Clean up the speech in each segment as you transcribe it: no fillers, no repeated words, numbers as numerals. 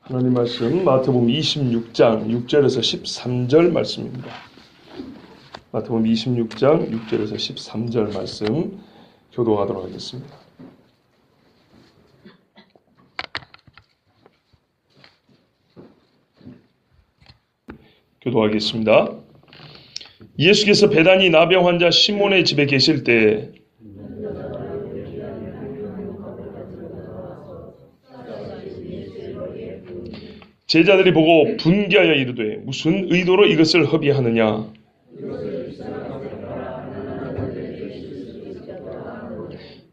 하나님 말씀 마태복음 26장 6절에서 13절 말씀입니다. 마태복음 26장 6절에서 13절 말씀 교독하도록 하겠습니다. 교독하겠습니다. 예수께서 베다니 나병 환자 시몬의 집에 계실 때 제자들이 보고 분개하여 이르되 무슨 의도로 이것을 허비하느냐.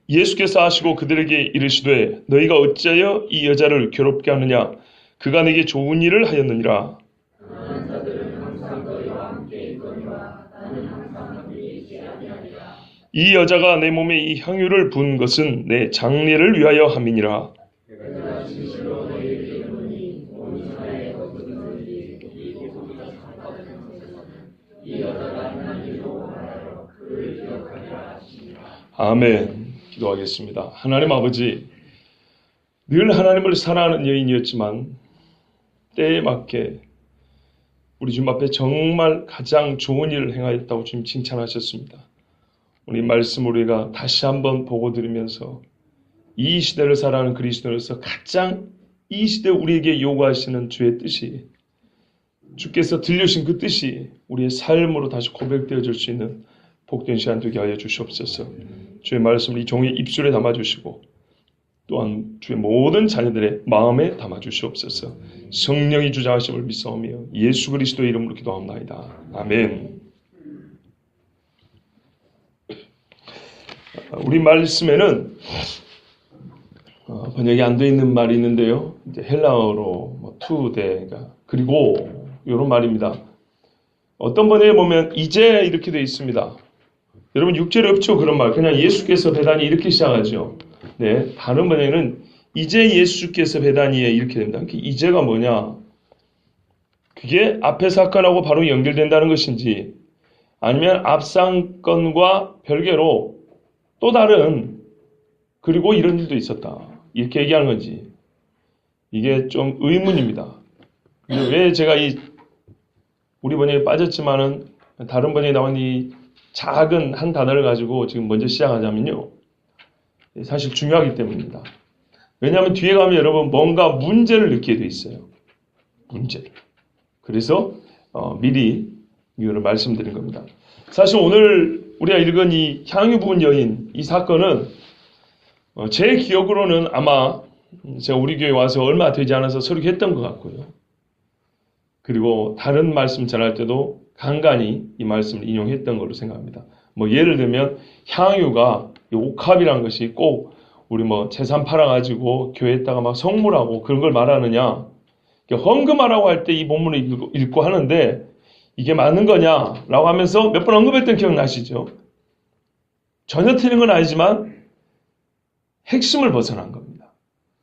예수께서 하시고 그들에게 이르시되 너희가 어찌하여 이 여자를 괴롭게 하느냐. 그가 내게 좋은 일을 하였느니라. 이 여자가 내 몸에 이 향유를 부은 것은 내 장례를 위하여 함이니라. 아멘. 기도하겠습니다. 하나님 아버지, 늘 하나님을 사랑하는 여인이었지만 때에 맞게 우리 주님 앞에 정말 가장 좋은 일을 행하였다고 주님 칭찬하셨습니다. 우리 말씀 우리가 다시 한번 보고 들으면서 이 시대를 살아가는 그리스도로서 가장 이 시대 우리에게 요구하시는 주의 뜻이, 주께서 들려주신 그 뜻이 우리의 삶으로 다시 고백되어질 수 있는 복된 시간 되게 하여 주시옵소서. 주의 말씀을 이 종의 입술에 담아주시고 또한 주의 모든 자녀들의 마음에 담아주시옵소서. 성령이 주장하심을 믿사오며 예수 그리스도의 이름으로 기도합니다. 아멘. 우리 말씀에는 번역이 안 되어 있는 말이 있는데요. 이제 헬라어로 투데가 그리고 이런 말입니다. 어떤 번역에 보면 이제 이렇게 되어 있습니다. 여러분 6절에 없죠 그런 말. 그냥 예수께서 베다니 이렇게 시작하죠. 네, 다른 번역에는 이제 예수께서 베다니에 이렇게 됩니다. 이제가 뭐냐? 그게 앞의 사건하고 바로 연결된다는 것인지 아니면 앞 사건과 별개로 또 다른 그리고 이런 일도 있었다. 이렇게 얘기하는 건지 이게 좀 의문입니다. 왜 제가 이 우리 번역에 빠졌지만은 다른 번역에 나온 이 작은 한 단어를 가지고 지금 먼저 시작하자면요. 사실 중요하기 때문입니다. 왜냐하면 뒤에 가면 여러분 뭔가 문제를 느끼게 돼 있어요. 문제를. 그래서 미리 이유를 말씀드린 겁니다. 사실 오늘 우리가 읽은 이 향유 부은 여인 이 사건은 제 기억으로는 아마 제가 우리 교회 와서 얼마 되지 않아서 설교했던 것 같고요. 그리고 다른 말씀 전할 때도 간간히 이 말씀을 인용했던 걸로 생각합니다. 예를 들면 향유가 옥합이라는 것이 꼭 우리 재산 팔아가지고 교회에다가 막 성물하고 그런 걸 말하느냐. 헌금하라고 할 때 이 본문을 읽고 하는데 이게 맞는 거냐라고 하면서 몇 번 언급했던 기억나시죠? 전혀 틀린 건 아니지만 핵심을 벗어난 겁니다.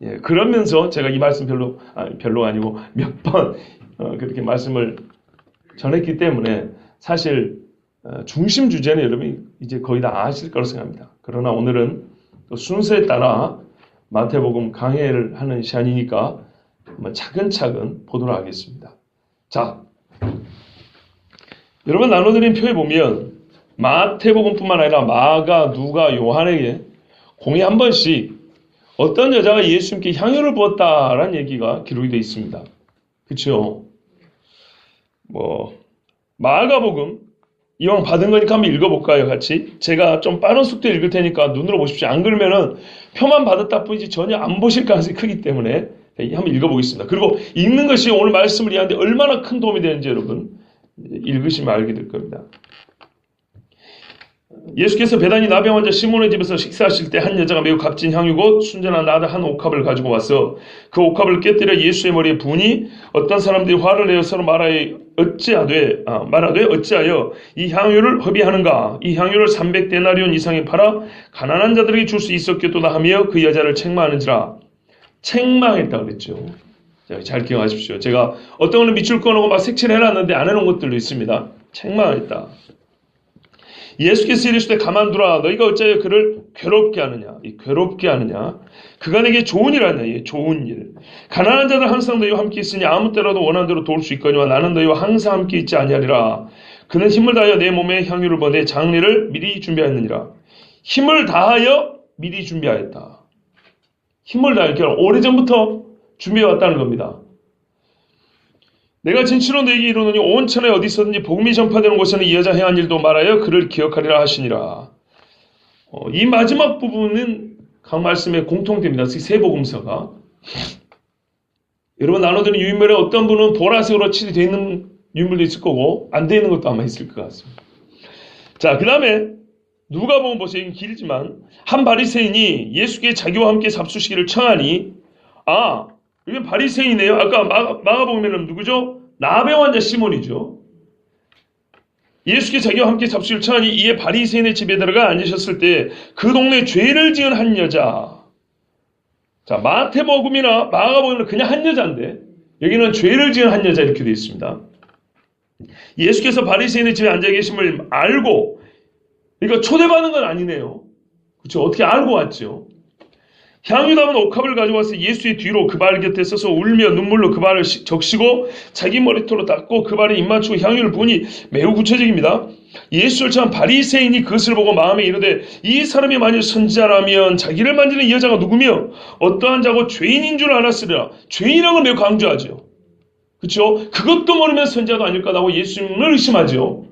예, 그러면서 제가 이 말씀 별로 아니고 몇 번 그렇게 말씀을 전했기 때문에 사실 중심 주제는 여러분이 이제 거의 다 아실 거라고 생각합니다. 그러나 오늘은 또 순서에 따라 마태복음 강해를 하는 시간이니까 차근차근 보도록 하겠습니다. 자, 여러분 나눠드린 표에 보면 마태복음뿐만 아니라 마가, 누가, 요한에게 공에 한 번씩 어떤 여자가 예수님께 향유를 부었다라는 얘기가 기록이 되어 있습니다. 그렇죠? 마가복음 이왕 받은 거니까 한번 읽어볼까요? 같이. 제가 좀 빠른 속도에 읽을 테니까 눈으로 보십시오. 안 그러면은 표만 받았다 뿐이지 전혀 안 보실 가능성이 크기 때문에 한번 읽어보겠습니다. 그리고 읽는 것이 오늘 말씀을 이해하는데 얼마나 큰 도움이 되는지 여러분 읽으시면 알게 될 겁니다. 예수께서 베다니 나병 환자 시몬의 집에서 식사하실 때 한 여자가 매우 값진 향유고 순전한 나드 한 옥합을 가지고 와서 그 옥합을 깨뜨려 예수의 머리에 부으니 어떤 사람들이 화를 내어 서로 말하되 어찌하여 이 향유를 허비하는가. 이 향유를 300데나리온 이상에 팔아 가난한 자들에게 줄 수 있었겠도다 하며 그 여자를 책망하는지라. 책망했다고 그랬죠. 잘 기억하십시오. 제가 어떤 거는 밑줄 꺼놓고 막 색칠을 해놨는데 안 해놓은 것들도 있습니다. 책망했다. 예수께서 이르시되 가만두라. 너희가 어찌하여 그를 괴롭게 하느냐. 이 괴롭게 하느냐. 그가 내게 좋은 일 하느냐. 이 좋은 일. 가난한 자들 항상 너희와 함께 있으니 아무 때라도 원하는 대로 도울 수 있거니와 나는 너희와 항상 함께 있지 아니하리라. 그는 힘을 다하여 내 몸에 향유를 부어 내 장례를 미리 준비하였느니라. 힘을 다하여 미리 준비하였다. 힘을 다하여 오래전부터 준비해왔다는 겁니다. 내가 진실로 너에게 이르노니 온 천하에 어디서든지 복음이 전파되는 곳에는 이 여자 행한 일도 말하여 그를 기억하리라 하시니라. 이 마지막 부분은 각 말씀의 공통됩니다. 세 복음서가. 여러분 나눠드린 유인물에 어떤 분은 보라색으로 칠이 되어 있는 유인물도 있을 거고 안 되어 있는 것도 아마 있을 것 같습니다. 자, 그 다음에 누가복음 보세요. 이건 길지만 한 바리새인이 예수께 자기와 함께 잡수시기를 청하니 이게 바리새인이네요. 아까 마가복음에는 누구죠? 나병 환자 시몬이죠. 예수께 자기와 함께 잡수기를 청하니 이에 바리새인의 집에 들어가 앉으셨을 때 그 동네에 죄를 지은 한 여자. 자, 마태복음이나 마가복음은 그냥 한 여자인데 여기는 죄를 지은 한 여자 이렇게 되어 있습니다. 예수께서 바리새인의 집에 앉아 계심을 알고, 그러니까 초대받은 건 아니네요. 그렇죠? 어떻게 알고 왔죠? 향유 담은 옥합을 가져와서 예수의 뒤로 그 발 곁에 서서 울며 눈물로 그 발을 적시고 자기 머리털로 닦고 그 발에 입 맞추고 향유를 부으니 매우 구체적입니다. 예수를 처한 바리새인이 그것을 보고 마음에 이르되 이 사람이 만일 선지자라면 자기를 만지는 이 여자가 누구며 어떠한 자고 죄인인 줄 알았으리라. 죄인이라는 걸 매우 강조하죠. 그렇죠? 그것도 모르면 선지자도 아닐까라고 예수님을 의심하죠.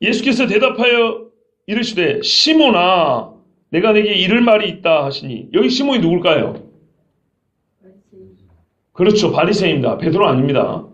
예수께서 대답하여 이르시되 시몬아 내가 내게 이를 말이 있다 하시니 여기 시몬이 누굴까요? 그렇죠. 바리새인입니다. 베드로 아닙니다.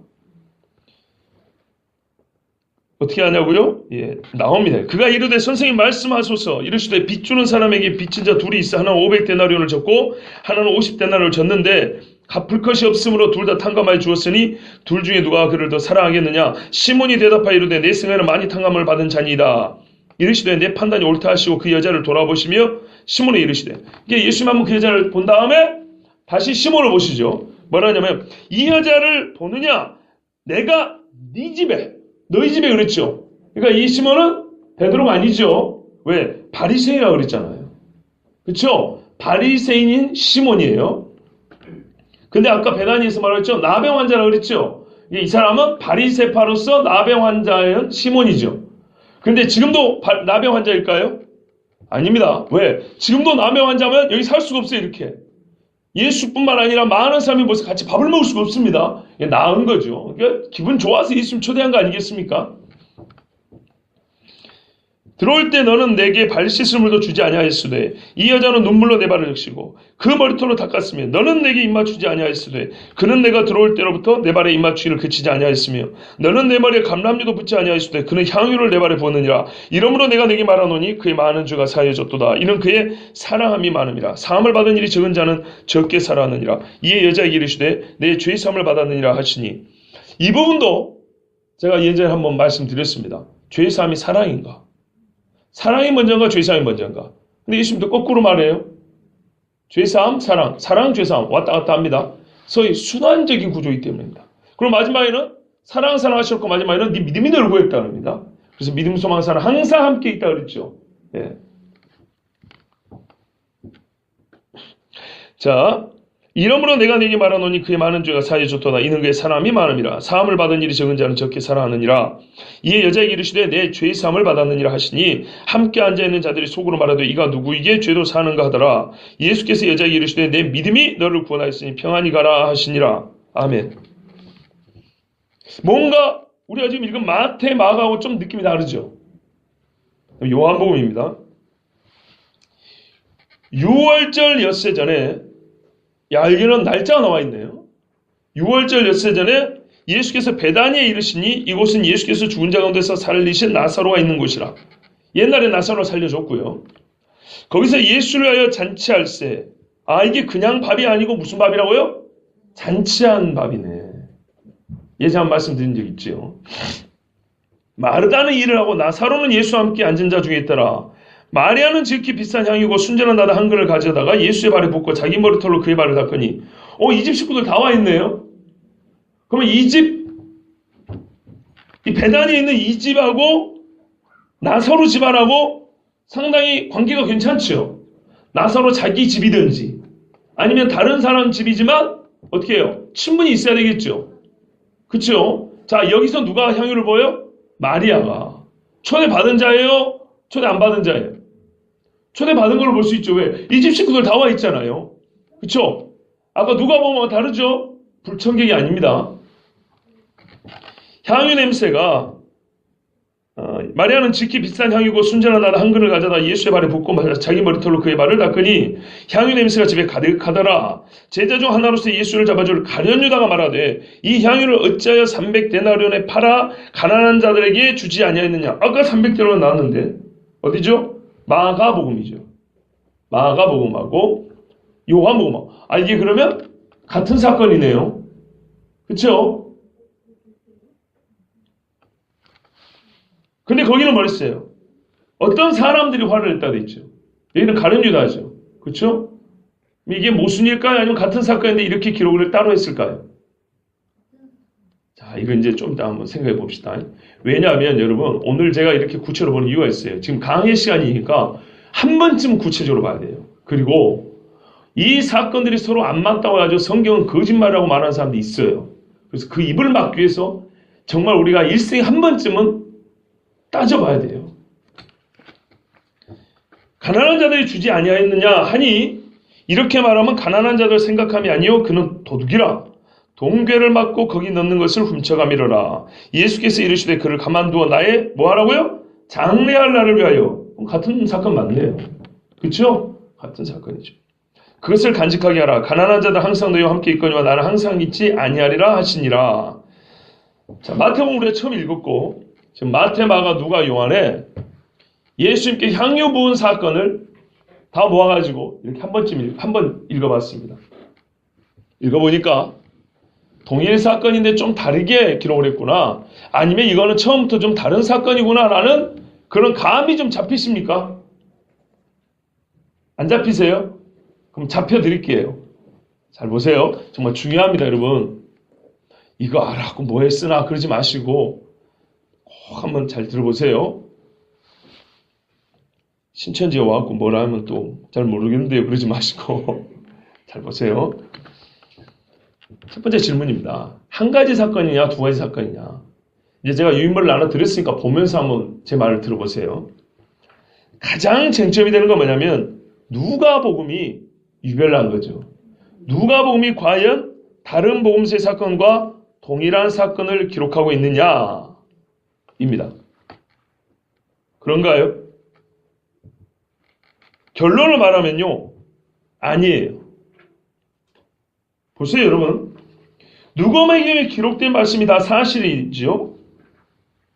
어떻게 하냐고요? 예, 나옵니다. 그가 이르되 선생님 말씀하소서. 이르시되 빚 주는 사람에게 빚진 자 둘이 있어 하나는 500데나리온을 졌고 하나는 50데나리온을 졌는데 갚을 것이 없으므로 둘 다 탕감하여 주었으니 둘 중에 누가 그를 더 사랑하겠느냐? 시몬이 대답하여 이르되 내 생애는 많이 탕감을 받은 자니이다. 이르시되 내 판단이 옳다 하시고 그 여자를 돌아보시며 시몬에 이르시되, 이게 예수님 한번 그 여자를 본 다음에 다시 시몬을 보시죠. 뭐라냐면 이 여자를 보느냐? 내가 네 집에 너희 집에 그랬죠. 그러니까 이 시몬은 베드로가 아니죠. 왜? 바리새인이라고 그랬잖아요. 그렇죠? 바리새인인 시몬이에요. 근데 아까 베다니에서 말했죠. 나병 환자라고 그랬죠. 이 사람은 바리새파로서 나병 환자인 시몬이죠. 근데 지금도 나병 환자일까요? 아닙니다. 왜? 지금도 나병 환자면 여기 살 수가 없어요. 이렇게. 예수뿐만 아니라 많은 사람이 모여서 같이 밥을 먹을 수가 없습니다. 이게 나은 거죠. 그러니까 기분 좋아서 예수님 초대한 거 아니겠습니까? 들어올 때 너는 내게 발 씻을 물도 주지 아니하였으되 이 여자는 눈물로 내 발을 적시고 그 머리털로 닦았으며 너는 내게 입 맞추지 아니하였으되 그는 내가 들어올 때로부터 내 발에 입 맞추기를 그치지 아니하였으며 너는 내 머리에 감람류도 붙지 아니하였으되 그는 향유를 내 발에 부었느니라. 이러므로 내가 내게 말하노니 그의 많은 죄가 사해졌도다. 이는 그의 사랑함이 많음이라. 사함을 받은 일이 적은 자는 적게 살아하느니라. 이에 여자에게 이르시되 내 죄 사함을 받았느니라 하시니, 이 부분도 제가 예전에 한번 말씀드렸습니다. 죄 사함이 사랑인가? 사랑이 먼저인가 죄사함이 먼저인가? 근데 예수님도 거꾸로 말해요. 죄사함, 사랑, 죄사함 왔다 갔다 합니다. 소위 순환적인 구조이기 때문입니다. 그리고 마지막에는 사랑 하셨고 마지막에는 네 믿음이 너를 구했다는 겁니다. 그래서 믿음, 소망, 사랑 항상 함께 있다 그랬죠. 예. 자, 이러므로 내가 내게 말하노니 그의 많은 죄가 사해졌도다. 이는 그의 사람이 많음이라. 사함을 받은 일이 적은 자는 적게 살아하느니라. 이에 여자에게 이르시되 내 죄의 사함을 받았느니라 하시니 함께 앉아있는 자들이 속으로 말하되 이가 누구이기에 죄도 사는가 하더라. 예수께서 여자에게 이르시되 내 믿음이 너를 구원하였으니 평안히 가라 하시니라. 아멘. 뭔가 우리가 지금 읽은 마태, 마가하고 좀 느낌이 다르죠. 요한복음입니다. 6월절 엿새 전에, 여기는 날짜가 나와 있네요. 6월절 엿새 전에 예수께서 베다니에 이르시니 이곳은 예수께서 죽은 자 가운데서 살리신 나사로가 있는 곳이라. 옛날에 나사로 살려줬고요. 거기서 예수를 하여 잔치할세. 이게 그냥 밥이 아니고 무슨 밥이라고요? 잔치한 밥이네. 예전에 말씀드린 적 있죠. 마르다는 일을 하고 나사로는 예수와 함께 앉은 자 중에 있더라. 마리아는 지극히 비싼 향이고 순전한 나다 한 그릇을 가져다가 예수의 발에 붓고 자기 머리털로 그의 발을 닦으니, 이 집 식구들 다 와 있네요. 그러면 이 집 이 베다니에 있는 이 집하고 나사로 집안하고 상당히 관계가 괜찮죠. 나사로 자기 집이든지 아니면 다른 사람 집이지만 어떻게 해요? 친분이 있어야 되겠죠. 그렇죠? 자, 여기서 누가 향유를 보여요? 마리아가. 초대받은 자예요? 초대 안 받은 자예요? 초대받은 걸로 볼 수 있죠. 왜? 이 집 식구들 다 와 있잖아요. 그렇죠? 아까 누가 보면 다르죠? 불청객이 아닙니다. 향유 냄새가 마리아는 지극히 비싼 향유고 순전한 나다 한 그릇을 가져다 예수의 발에 붓고 자기 머리털로 그의 발을 닦으니 향유 냄새가 집에 가득하더라. 제자 중 하나로서 예수를 잡아줄 가룟 유다가 말하되 이 향유를 어찌하여 300데나리온에 팔아 가난한 자들에게 주지 아니하였느냐. 아까 300데나리온 나왔는데 어디죠? 마가복음이죠. 마가복음하고 요한복음. 이게 그러면 같은 사건이네요. 그렇죠? 근데 거기는 뭐랬어요? 어떤 사람들이 화를 냈다고 했죠. 여기는 가룟 유다죠. 그렇죠? 이게 모순일까요? 아니면 같은 사건인데 이렇게 기록을 따로 했을까요? 자, 이거 이제 좀 이따 한번 생각해 봅시다. 왜냐하면 여러분 오늘 제가 이렇게 구체적으로 보는 이유가 있어요. 지금 강의 시간이니까 한 번쯤 구체적으로 봐야 돼요. 그리고 이 사건들이 서로 안 맞다고 해가지고 성경은 거짓말이라고 말하는 사람들이 있어요. 그래서 그 입을 막기 위해서 정말 우리가 일생에 한 번쯤은 따져봐야 돼요. 가난한 자들이 주지 아니하였느냐 하니 이렇게 말하면 가난한 자들 생각함이 아니요 그는 도둑이라 동괴를 맞고 거기 넣는 것을 훔쳐가미러라. 예수께서 이르시되 그를 가만두어 나의 뭐하라고요? 장례할 날을 위하여. 같은 사건 맞네요. 그렇죠? 같은 사건이죠. 그것을 간직하게 하라. 가난한 자들 항상 너희와 함께 있거니와 나는 항상 있지 아니하리라 하시니라. 자, 마태복음 우리가 처음 읽었고 지금 마태, 마가, 누가, 요한에 예수님께 향유 부은 사건을 다 모아가지고 이렇게 한번 읽어봤습니다. 읽어보니까 동일 사건인데 좀 다르게 기록을 했구나. 아니면 이거는 처음부터 좀 다른 사건이구나라는 그런 감이 좀 잡히십니까? 안 잡히세요? 그럼 잡혀드릴게요. 잘 보세요. 정말 중요합니다, 여러분. 이거 알아갖고 뭐 했으나 그러지 마시고 꼭 한번 잘 들어보세요. 신천지에 와갖고 뭐라 하면 또 잘 모르겠는데요. 그러지 마시고 잘 보세요. 첫 번째 질문입니다. 한 가지 사건이냐 두 가지 사건이냐. 이제 제가 유인물을 나눠드렸으니까 보면서 한번 제 말을 들어보세요. 가장 쟁점이 되는 건 뭐냐면 누가복음이 유별난 거죠. 누가복음이 과연 다른 복음서의 사건과 동일한 사건을 기록하고 있느냐 입니다. 그런가요? 결론을 말하면요. 아니에요. 보세요, 여러분. 누가복음에 기록된 말씀이 다 사실이죠.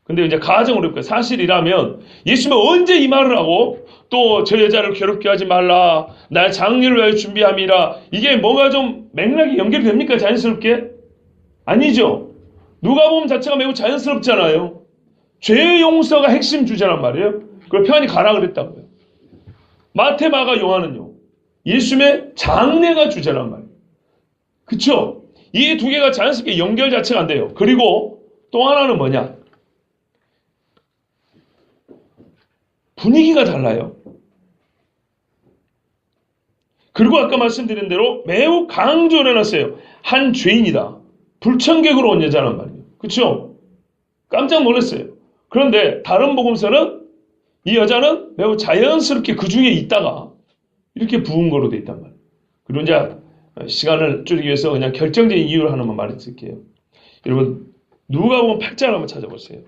근데 이제 가정으로 볼까요? 사실이라면 예수님은 언제 이 말을 하고 또 저 여자를 괴롭게 하지 말라. 날 장례를 위하여 준비함이라. 이게 뭔가 좀 맥락이 연결이 됩니까? 자연스럽게? 아니죠. 누가복음 자체가 매우 자연스럽잖아요. 죄의 용서가 핵심 주제란 말이에요. 그걸 편히 가라 그랬다고요. 마태, 마가, 요한은요. 예수님의 장례가 주제란 말이에요. 그쵸? 이 두 개가 자연스럽게 연결 자체가 안 돼요. 그리고 또 하나는 뭐냐? 분위기가 달라요. 그리고 아까 말씀드린 대로 매우 강조를 해놨어요. 한 죄인이다. 불청객으로 온 여자란 말이에요. 그쵸? 깜짝 놀랐어요. 그런데 다른 복음서는 이 여자는 매우 자연스럽게 그 중에 있다가 이렇게 부은 거로 돼 있단 말이에요. 그리고 이제 시간을 줄이기 위해서 그냥 결정적인 이유를 하나만 말해드릴게요. 여러분 누가복음 8장을 한번 찾아보세요.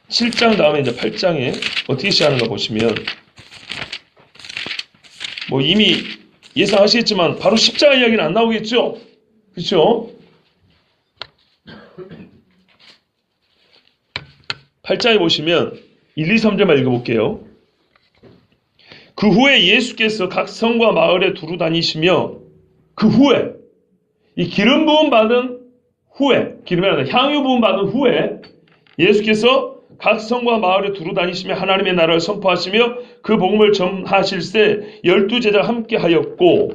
7장 다음에 이제 8장에 어떻게 시작하는가 보시면 뭐 이미 예상하시겠지만 바로 십자가 이야기는 안 나오겠죠? 그렇죠? 8장에 보시면 1, 2, 3절만 읽어볼게요. 그 후에 예수께서 각 성과 마을에 두루 다니시며 그 후에 이 기름 부음 받은 후에 기름이 아니라 향유 부음 받은 후에 예수께서 각 성과 마을에 두루 다니시며 하나님의 나라를 선포하시며 그 복음을 전하실세 12제자가 함께 하였고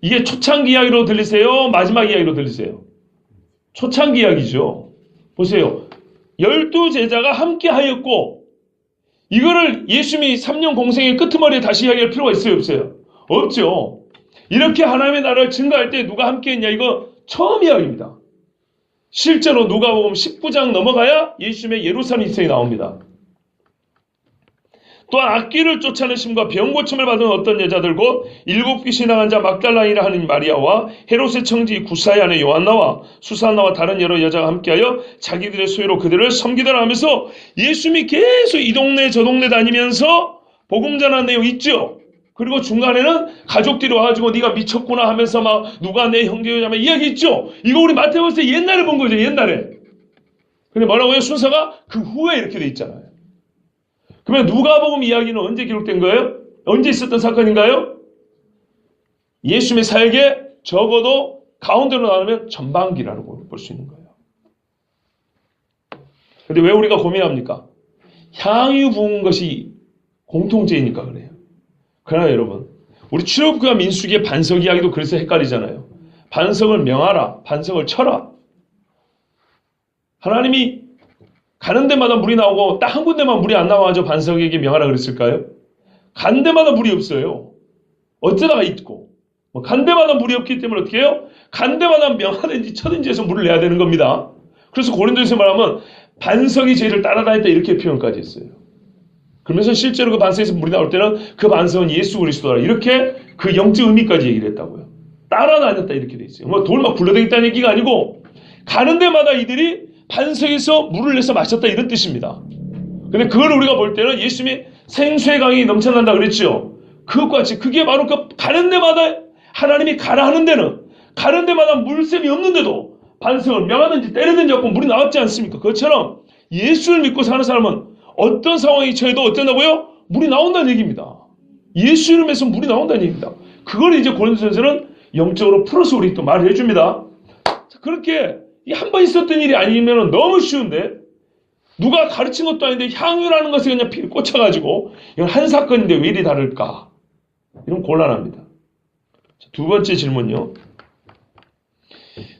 이게 초창기 이야기로 들리세요? 마지막 이야기로 들리세요? 초창기 이야기죠. 보세요. 12제자가 함께 하였고, 이거를 예수님이 3년 공생의 끄트머리에 다시 이야기할 필요가 있어요, 없어요? 없죠. 이렇게 하나님의 나라를 증거할 때 누가 함께 했냐, 이거 처음 이야기입니다. 실제로 누가복음 19장 넘어가야 예수님의 예루살렘 입성이 나옵니다. 또한 악귀를 쫓아내심과 병고침을 받은 어떤 여자들 곧 7 귀신이 나간 자 막달라이라 하는 마리아와 헤롯의 청지 구사의 아내 요한나와 수산나와 다른 여러 여자가 함께하여 자기들의 소유로 그들을 섬기더라 하면서 예수님이 계속 이 동네 저 동네 다니면서 복음 전하는 내용 있죠. 그리고 중간에는 가족들이 와가지고 네가 미쳤구나 하면서 막 누가 내 형제냐면 이야기 있죠. 이거 우리 마태복음에서 옛날에 본 거죠. 옛날에. 근데 뭐라고요? 순서가 그 후에 이렇게 돼 있잖아요. 그러면 누가복음 이야기는 언제 기록된 거예요? 언제 있었던 사건인가요? 예수님의 사역에 적어도 가운데로 나누면 전반기라고 볼 수 있는 거예요. 근데 왜 우리가 고민합니까? 향유 부은 것이 공통제이니까 그래요. 그러나 여러분, 우리 출애굽기와 민수기의 반석 이야기도 그래서 헷갈리잖아요. 반석을 명하라, 반석을 쳐라. 하나님이 가는 데마다 물이 나오고 딱 한 군데만 물이 안 나와가지고 반석에게 명하라 그랬을까요? 간 데마다 물이 없어요. 어쩌다가 있고. 간 데마다 물이 없기 때문에 어떻게 해요? 간 데마다 명하든지 쳐든지 해서 물을 내야 되는 겁니다. 그래서 고린도에서 말하면 반석이 죄를 따라다녔다 이렇게 표현까지 했어요. 그러면서 실제로 그 반석에서 물이 나올 때는 그 반석은 예수 그리스도라 이렇게 그 영적 의미까지 얘기를 했다고요. 따라다녔다 이렇게 돼 있어요. 뭐 돌 막 굴러다녔다는 얘기가 아니고 가는 데마다 이들이 반석에서 물을 내서 마셨다 이런 뜻입니다. 근데 그걸 우리가 볼 때는 예수님이 생수의 강이 넘쳐난다 그랬죠. 그것과 같이 그게 바로 그 가는 데마다 하나님이 가라 하는 데는 가는 데마다 물샘이 없는데도 반석을 명하든지 때리든지 하고 물이 나왔지 않습니까? 그것처럼 예수를 믿고 사는 사람은 어떤 상황이 처해도 어떠냐고요? 물이 나온다는 얘기입니다. 예수 이름에서 물이 나온다는 얘기입니다. 그걸 이제 고린도전서는 영적으로 풀어서 우리 또 말을 해줍니다. 그렇게 한 번 있었던 일이 아니면 너무 쉬운데 누가 가르친 것도 아닌데 향유라는 것에 그냥 피를 꽂혀가지고 이건 한 사건인데 왜 이리 다를까? 이런 곤란합니다. 두 번째 질문요.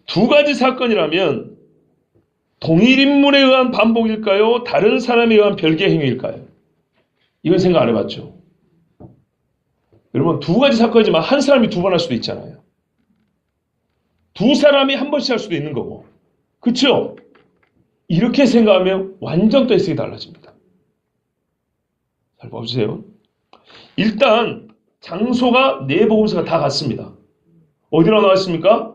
두 가지 사건이라면 동일 인물에 의한 반복일까요? 다른 사람에 의한 별개 행위일까요? 이건 생각 안 해봤죠. 여러분 두 가지 사건이지만 한 사람이 두 번 할 수도 있잖아요. 두 사람이 한 번씩 할 수도 있는 거고. 그렇죠? 이렇게 생각하면 완전 또 해석이 달라집니다. 잘 봐주세요. 일단 장소가 네 복음서가 다 같습니다. 어디로 나와 있습니까?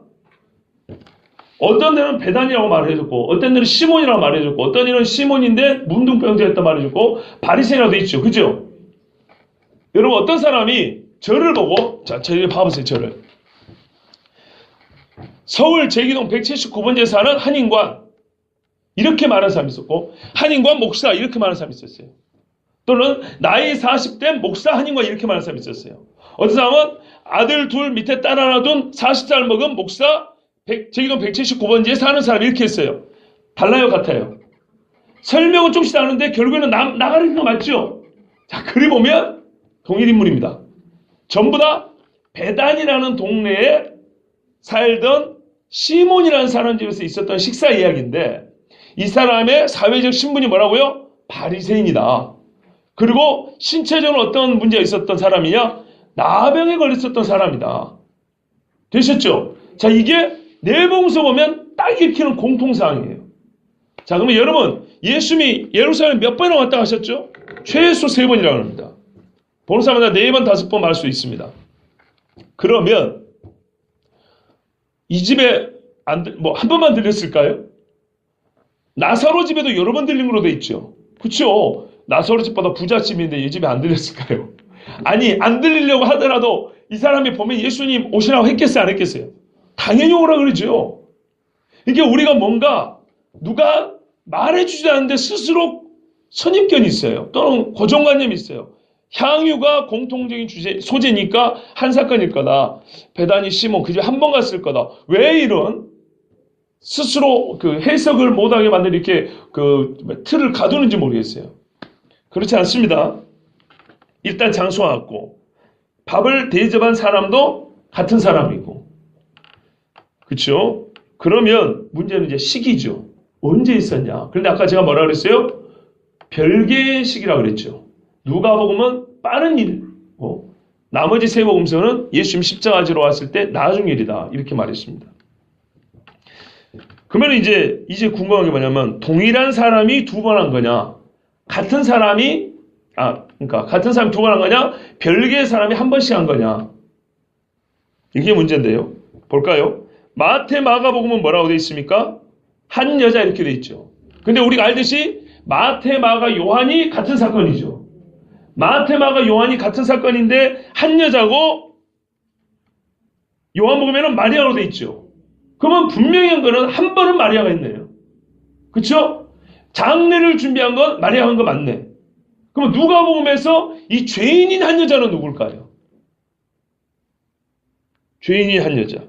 어떤 데는 베단이라고 말해줬고 어떤 데는 시몬이라고 말해줬고 어떤 데는 시몬인데 문둥병자였다 말해줬고 바리새인이라고 돼 있죠. 그죠? 여러분 어떤 사람이 저를 보고 자 저희 봐보세요. 저를 서울 제기동 179번지에 사는 한인관 이렇게 말하는 사람이 있었고 한인관 목사 이렇게 말하는 사람이 있었어요. 또는 나이 40대 목사 한인관 이렇게 말하는 사람이 있었어요. 어떤 사람은 아들 둘 밑에 딸 하나 둔 40살 먹은 목사 제기동 179번지에 사는 사람 이렇게 했어요. 달라요 같아요. 설명은 조금씩 다른데 결국에는 나가는 거 맞죠? 자 그리 보면 동일 인물입니다. 전부 다 베단이라는 동네에 살던 시몬이라는 사람 집에서 있었던 식사 이야기인데 이 사람의 사회적 신분이 뭐라고요? 바리새인이다. 그리고 신체적으로 어떤 문제가 있었던 사람이냐? 나병에 걸렸었던 사람이다. 되셨죠? 자 이게 네 복음서 보면 딱 읽히는 공통사항이에요. 자 그러면 여러분 예수님이 예루살렘 몇 번이나 왔다 하셨죠? 최소 3번이라고 합니다. 보는 사람마다 4번 5번 말할 수 있습니다. 그러면 이 집에 한 번만 들렸을까요? 나사로 집에도 여러 번 들린 걸로 돼 있죠. 그렇죠? 나사로 집보다 부잣집인데 이 집에 안 들렸을까요? 아니 안 들리려고 하더라도 이 사람이 보면 예수님 오시라고 했겠어요? 안 했겠어요? 당연히 오라 그러죠. 이게 우리가 뭔가 누가 말해주지 않는데 스스로 선입견이 있어요. 또는 고정관념이 있어요. 향유가 공통적인 소재니까 한 사건일 거다. 베다니 시몬 그 집 한 번 갔을 거다. 왜 이런 스스로 그 해석을 못하게 만든 이렇게 그 틀을 가두는지 모르겠어요. 그렇지 않습니다. 일단 장소가 같고 밥을 대접한 사람도 같은 사람이고 그렇죠? 그러면 문제는 이제 시기죠. 언제 있었냐? 그런데 아까 제가 뭐라 그랬어요? 별개의 시기라고 그랬죠. 누가복음은 빠른 일, 나머지 세 복음서는 예수님 십자가 지러 왔을 때 나중 일이다. 이렇게 말했습니다. 그러면 이제 궁금한 게 뭐냐면, 동일한 사람이 두 번 한 거냐? 같은 사람이 두 번 한 거냐? 별개의 사람이 한 번씩 한 거냐? 이게 문제인데요. 볼까요? 마태, 마가복음은 뭐라고 되어 있습니까? 한 여자 이렇게 되어 있죠. 근데 우리가 알듯이 마태, 마가, 요한이 같은 사건이죠. 마태, 마가, 요한이 같은 사건인데 한 여자고 요한복음에는 마리아로 되어 있죠. 그러면 분명히 한 거는 한 번은 마리아가 했네요. 그렇죠? 장례를 준비한 건 마리아가 한 거 맞네. 그럼 누가복음에서 이 죄인인 한 여자는 누굴까요? 죄인인 한 여자.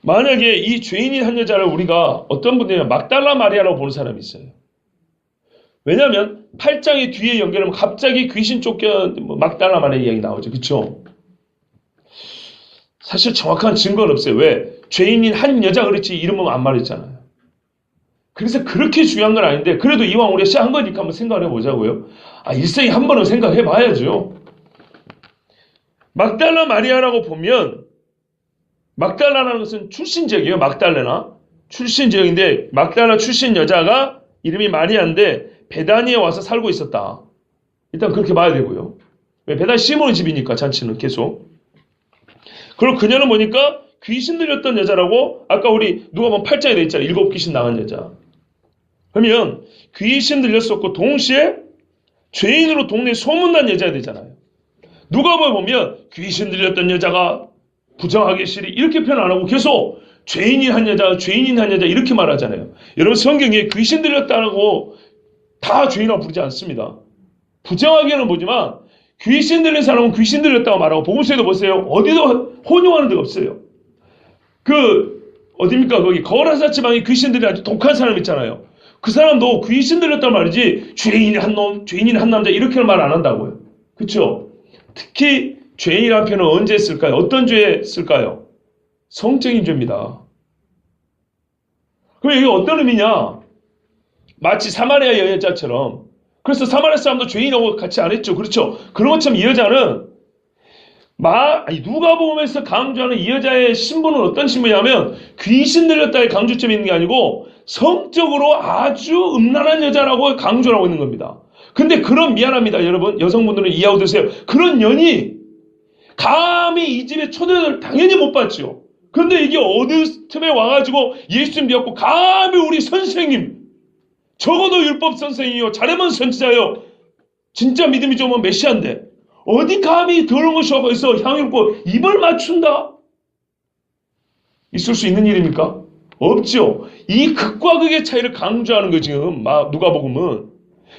만약에 이 죄인인 한 여자를 우리가 어떤 분들이면 막달라 마리아라고 보는 사람이 있어요. 왜냐하면 8장의 뒤에 연결하면 갑자기 귀신 쫓겨 막달라 마리아 이야기 나오죠. 그렇죠? 사실 정확한 증거는 없어요. 왜? 죄인인 한 여자 그렇지 이름은 안 말했잖아요. 그래서 그렇게 중요한 건 아닌데 그래도 이왕 우리가 시작한 거니까 한번 생각을 해보자고요. 일생에 한 번은 생각해봐야죠. 막달라 마리아라고 보면 막달라라는 것은 출신 지역이에요. 막달레나 출신 지역인데 막달라 출신 여자가 이름이 마리아인데 베다니에 와서 살고 있었다. 일단 그렇게 봐야 되고요. 왜? 베다니 시몬의 집이니까 잔치는 계속. 그리고 그녀는 뭐니까 귀신 들렸던 여자라고 아까 우리 누가복음 8장에 돼 있잖아요. 7 귀신 나간 여자. 그러면 귀신 들렸었고 동시에 죄인으로 동네에 소문난 여자가 되잖아요. 누가복음에 보면 귀신 들렸던 여자가 부정하게 시리 이렇게 표현 안 하고 계속 죄인인 한 여자 이렇게 말하잖아요. 여러분 성경에 귀신 들렸다고 다 죄인이라고 부르지 않습니다. 부정하게는 보지만 귀신 들린 사람은 귀신 들렸다고 말하고 복음서에도 보세요. 어디도 혼용하는 데가 없어요. 어딥니까? 거기 거라사 지방에 귀신 들린 아주 독한 사람 있잖아요. 그 사람도 귀신 들렸단 말이지 죄인인 한 놈, 죄인인 한 남자 이렇게는 말 안 한다고요. 그렇죠? 특히 죄인이라는 표현은 언제 쓸까요? 어떤 죄에 쓸까요? 성적인 죄입니다. 그럼 이게 어떤 의미냐? 마치 사마리아 여자처럼. 그래서 사마리아 사람도 죄인하고 같이 안 했죠. 그렇죠? 그런 것처럼 이 여자는 누가복음에서 강조하는 이 여자의 신분은 어떤 신분이냐면 귀신 들렸다의 강조점이 있는 게 아니고 성적으로 아주 음란한 여자라고 강조를 하고 있는 겁니다. 근데 미안합니다. 여러분 여성분들은 이해하고 드세요. 그런 년이 감히 이 집에 초대를 당연히 못 받죠. 그런데 이게 어느 틈에 와가지고 예수님 되었고 감히 우리 선생님 적어도 율법 선생이요 잘하면 선지자요 진짜 믿음이 좋으면 메시아인데 어디 감히 더러운 것이 와서 향유 입고 입을 맞춘다? 있을 수 있는 일입니까? 없죠. 이 극과 극의 차이를 강조하는 거 지금 누가복음은.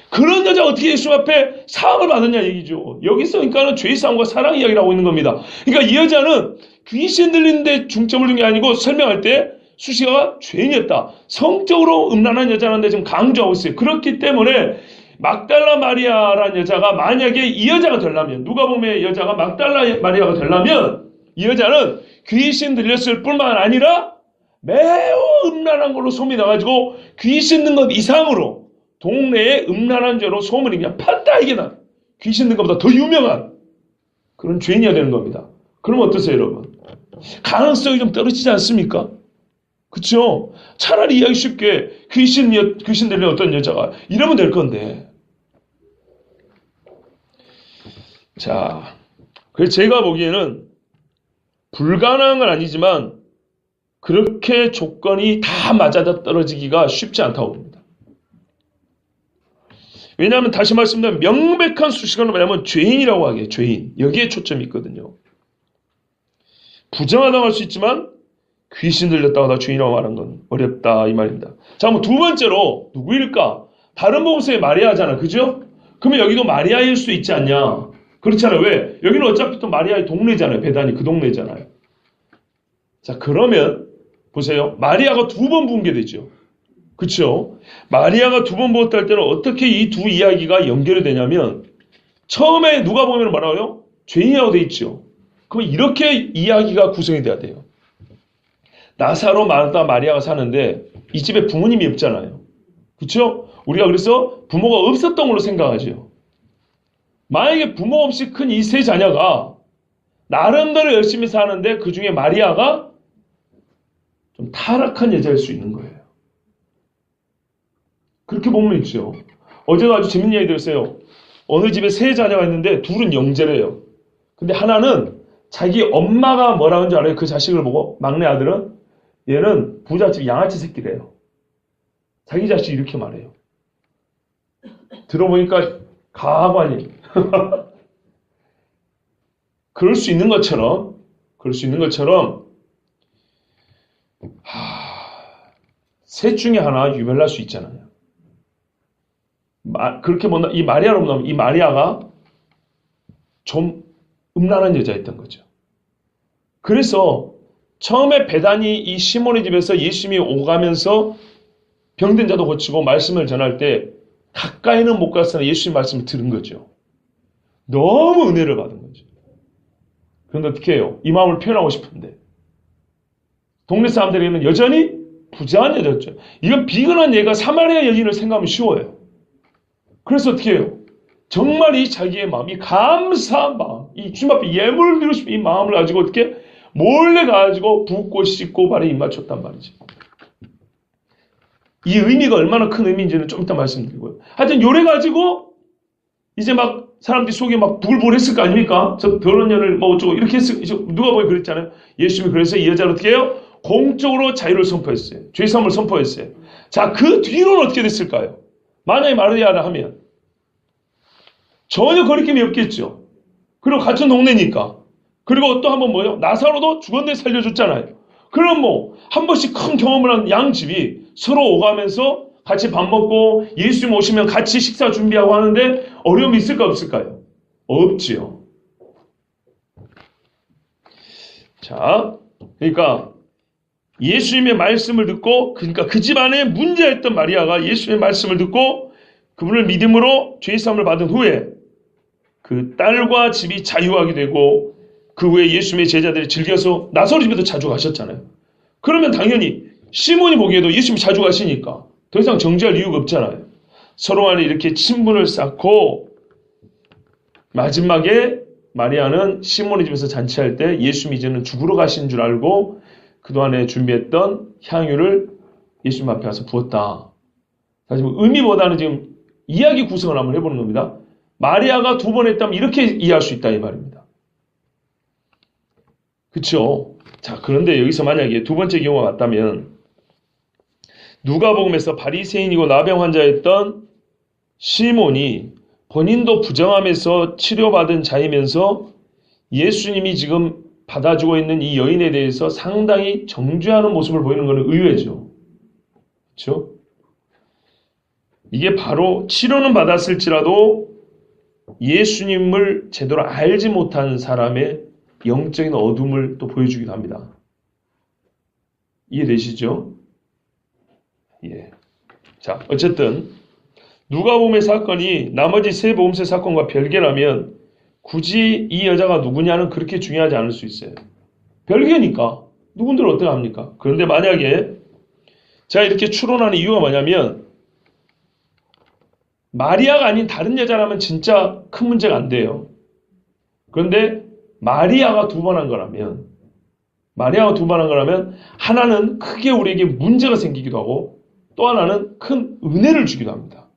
그런 여자 어떻게 예수 앞에 사함을 받았냐 얘기죠. 여기서 그러니까는 죄의 싸움과 사랑 이야기를 하고 있는 겁니다. 그러니까 이 여자는 귀신 들리는데 중점을 둔 게 아니고 설명할 때 수시가 죄인이었다. 성적으로 음란한 여자라는데 지금 강조하고 있어요. 그렇기 때문에 막달라 마리아라는 여자가 만약에 이 여자가 되려면 누가복음의 여자가 막달라 마리아가 되려면 이 여자는 귀신 들렸을 뿐만 아니라 매우 음란한 걸로 소문이 나가지고 귀신 든 것 이상으로 동네에 음란한 죄로 소문이 그냥 판다 이게 나. 귀신 든 것보다 더 유명한 그런 죄인이어야 되는 겁니다. 그럼 어떠세요 여러분? 가능성이 좀 떨어지지 않습니까? 그쵸? 차라리 이야기 쉽게 귀신 들린 어떤 여자가 이러면 될 건데. 자, 그래서 제가 보기에는 불가능한 건 아니지만 그렇게 조건이 다 맞아 떨어지기가 쉽지 않다고 봅니다. 왜냐하면 다시 말씀드리면 명백한 수식어는 뭐냐면 죄인이라고 하기에 죄인. 여기에 초점이 있거든요. 부정하다고 할 수 있지만 귀신 들렸다고 다 죄인이라고 말하는 건 어렵다 이 말입니다. 자, 그럼 두 번째로 누구일까? 다른 복음서에 마리아잖아. 그죠? 그러면 여기도 마리아일 수 있지 않냐? 그렇잖아요. 왜? 여기는 어차피 또 마리아의 동네잖아요. 베다니 그 동네잖아요. 자, 그러면 보세요. 마리아가 두 번 부은 게 되죠. 그렇죠? 마리아가 두 번 부었다 할 때는 어떻게 이 두 이야기가 연결이 되냐면 처음에 누가 보면 뭐라고요? 죄인이라고 돼 있죠. 그럼 이렇게 이야기가 구성이 돼야 돼요. 나사로, 마르다, 마리아가 사는데 이 집에 부모님이 없잖아요. 그렇죠? 우리가 그래서 부모가 없었던 걸로 생각하죠. 만약에 부모 없이 큰 이 세 자녀가 나름대로 열심히 사는데 그 중에 마리아가 좀 타락한 여자일 수 있는 거예요. 그렇게 보면 있죠. 어제도 아주 재밌는 이야기 들었어요. 어느 집에 세 자녀가 있는데 둘은 영재래요. 근데 하나는 자기 엄마가 뭐라고 하는 줄 알아요? 그 자식을 보고 막내 아들은 얘는 부잣집 양아치 새끼래요. 자기 자식이 이렇게 말해요. 들어보니까 가하고 아니. 그럴 수 있는 것처럼 셋 중에 하나 유별날 수 있잖아요. 그렇게 보면 이 마리아로 보면 이 마리아가 좀 음란한 여자였던 거죠. 그래서 처음에 베다니 이 시몬의 집에서 예수님이 오가면서 병든 자도 고치고 말씀을 전할 때 가까이는 못 갔으나 예수님 말씀을 들은 거죠. 너무 은혜를 받은 거죠. 그런데 어떻게 해요? 이 마음을 표현하고 싶은데 동네 사람들에게는 여전히 부자한 여자였죠. 이건 비근한 얘가 사마리아 여인을 생각하면 쉬워요. 그래서 어떻게 해요? 정말 이 자기의 마음, 이 감사한 마음, 이 주님 앞에 예물을 드리고 싶은 이 마음을 가지고 어떻게 몰래 가지고 붓고 씻고 발에 입 맞췄단 말이지. 이 의미가 얼마나 큰 의미인지는 좀 이따 말씀드리고요. 하여튼 요래 가지고 이제 막 사람들이 속에 막 부글부글 했을 거 아닙니까? 저 결혼연을 뭐 어쩌고 이렇게 했을, 누가 보기 그랬잖아요. 예수님이 그래서 이 여자를 어떻게 해요? 공적으로 자유를 선포했어요. 죄사함을 선포했어요. 자, 그 뒤로는 어떻게 됐을까요? 만약에 마리아라 하면 전혀 거리낌이 없겠죠. 그리고 같은 동네니까. 그리고 또 한번 뭐요? 나사로도 죽었는데 살려줬잖아요. 그럼 뭐 한 번씩 큰 경험을 한 양집이 서로 오가면서 같이 밥 먹고 예수님 오시면 같이 식사 준비하고 하는데 어려움이 있을까 없을까요? 없지요. 자, 그러니까 예수님의 말씀을 듣고, 그러니까 그 집안에 문제였던 마리아가 예수님의 말씀을 듣고 그분을 믿음으로 죄사함을 받은 후에 그 딸과 집이 자유하게 되고 그 후에 예수님의 제자들이 즐겨서 나사로 집에도 자주 가셨잖아요. 그러면 당연히 시몬이 보기에도 예수님이 자주 가시니까 더 이상 정죄할 이유가 없잖아요. 서로 간에 이렇게 친분을 쌓고 마지막에 마리아는 시몬의 집에서 잔치할 때 예수님이 이제는 죽으러 가신 줄 알고 그동안에 준비했던 향유를 예수님 앞에 가서 부었다. 다시 의미보다는 지금 이야기 구성을 한번 해보는 겁니다. 마리아가 두 번 했다면 이렇게 이해할 수 있다 이 말입니다. 그렇죠? 자, 그런데 여기서 만약에 두 번째 경우가 같다면 누가복음에서 바리새인이고 나병 환자였던 시몬이 본인도 부정함에서 치료받은 자이면서 예수님이 지금 받아주고 있는 이 여인에 대해서 상당히 정죄하는 모습을 보이는 것은 의외죠. 그렇죠? 이게 바로 치료는 받았을지라도 예수님을 제대로 알지 못한 사람의 영적인 어둠을 또 보여주기도 합니다. 이해되시죠? 예. 자, 어쨌든 누가복음의 사건이 나머지 세 복음서 사건과 별개라면 굳이 이 여자가 누구냐는 그렇게 중요하지 않을 수 있어요. 별개니까 누군들 어떻게 합니까? 그런데 만약에 제가 이렇게 추론하는 이유가 뭐냐면 마리아가 아닌 다른 여자라면 진짜 큰 문제가 안 돼요. 그런데 마리아가 두 번 한 거라면 하나는 크게 우리에게 문제가 생기기도 하고 또 하나는 큰 은혜를 주기도 합니다.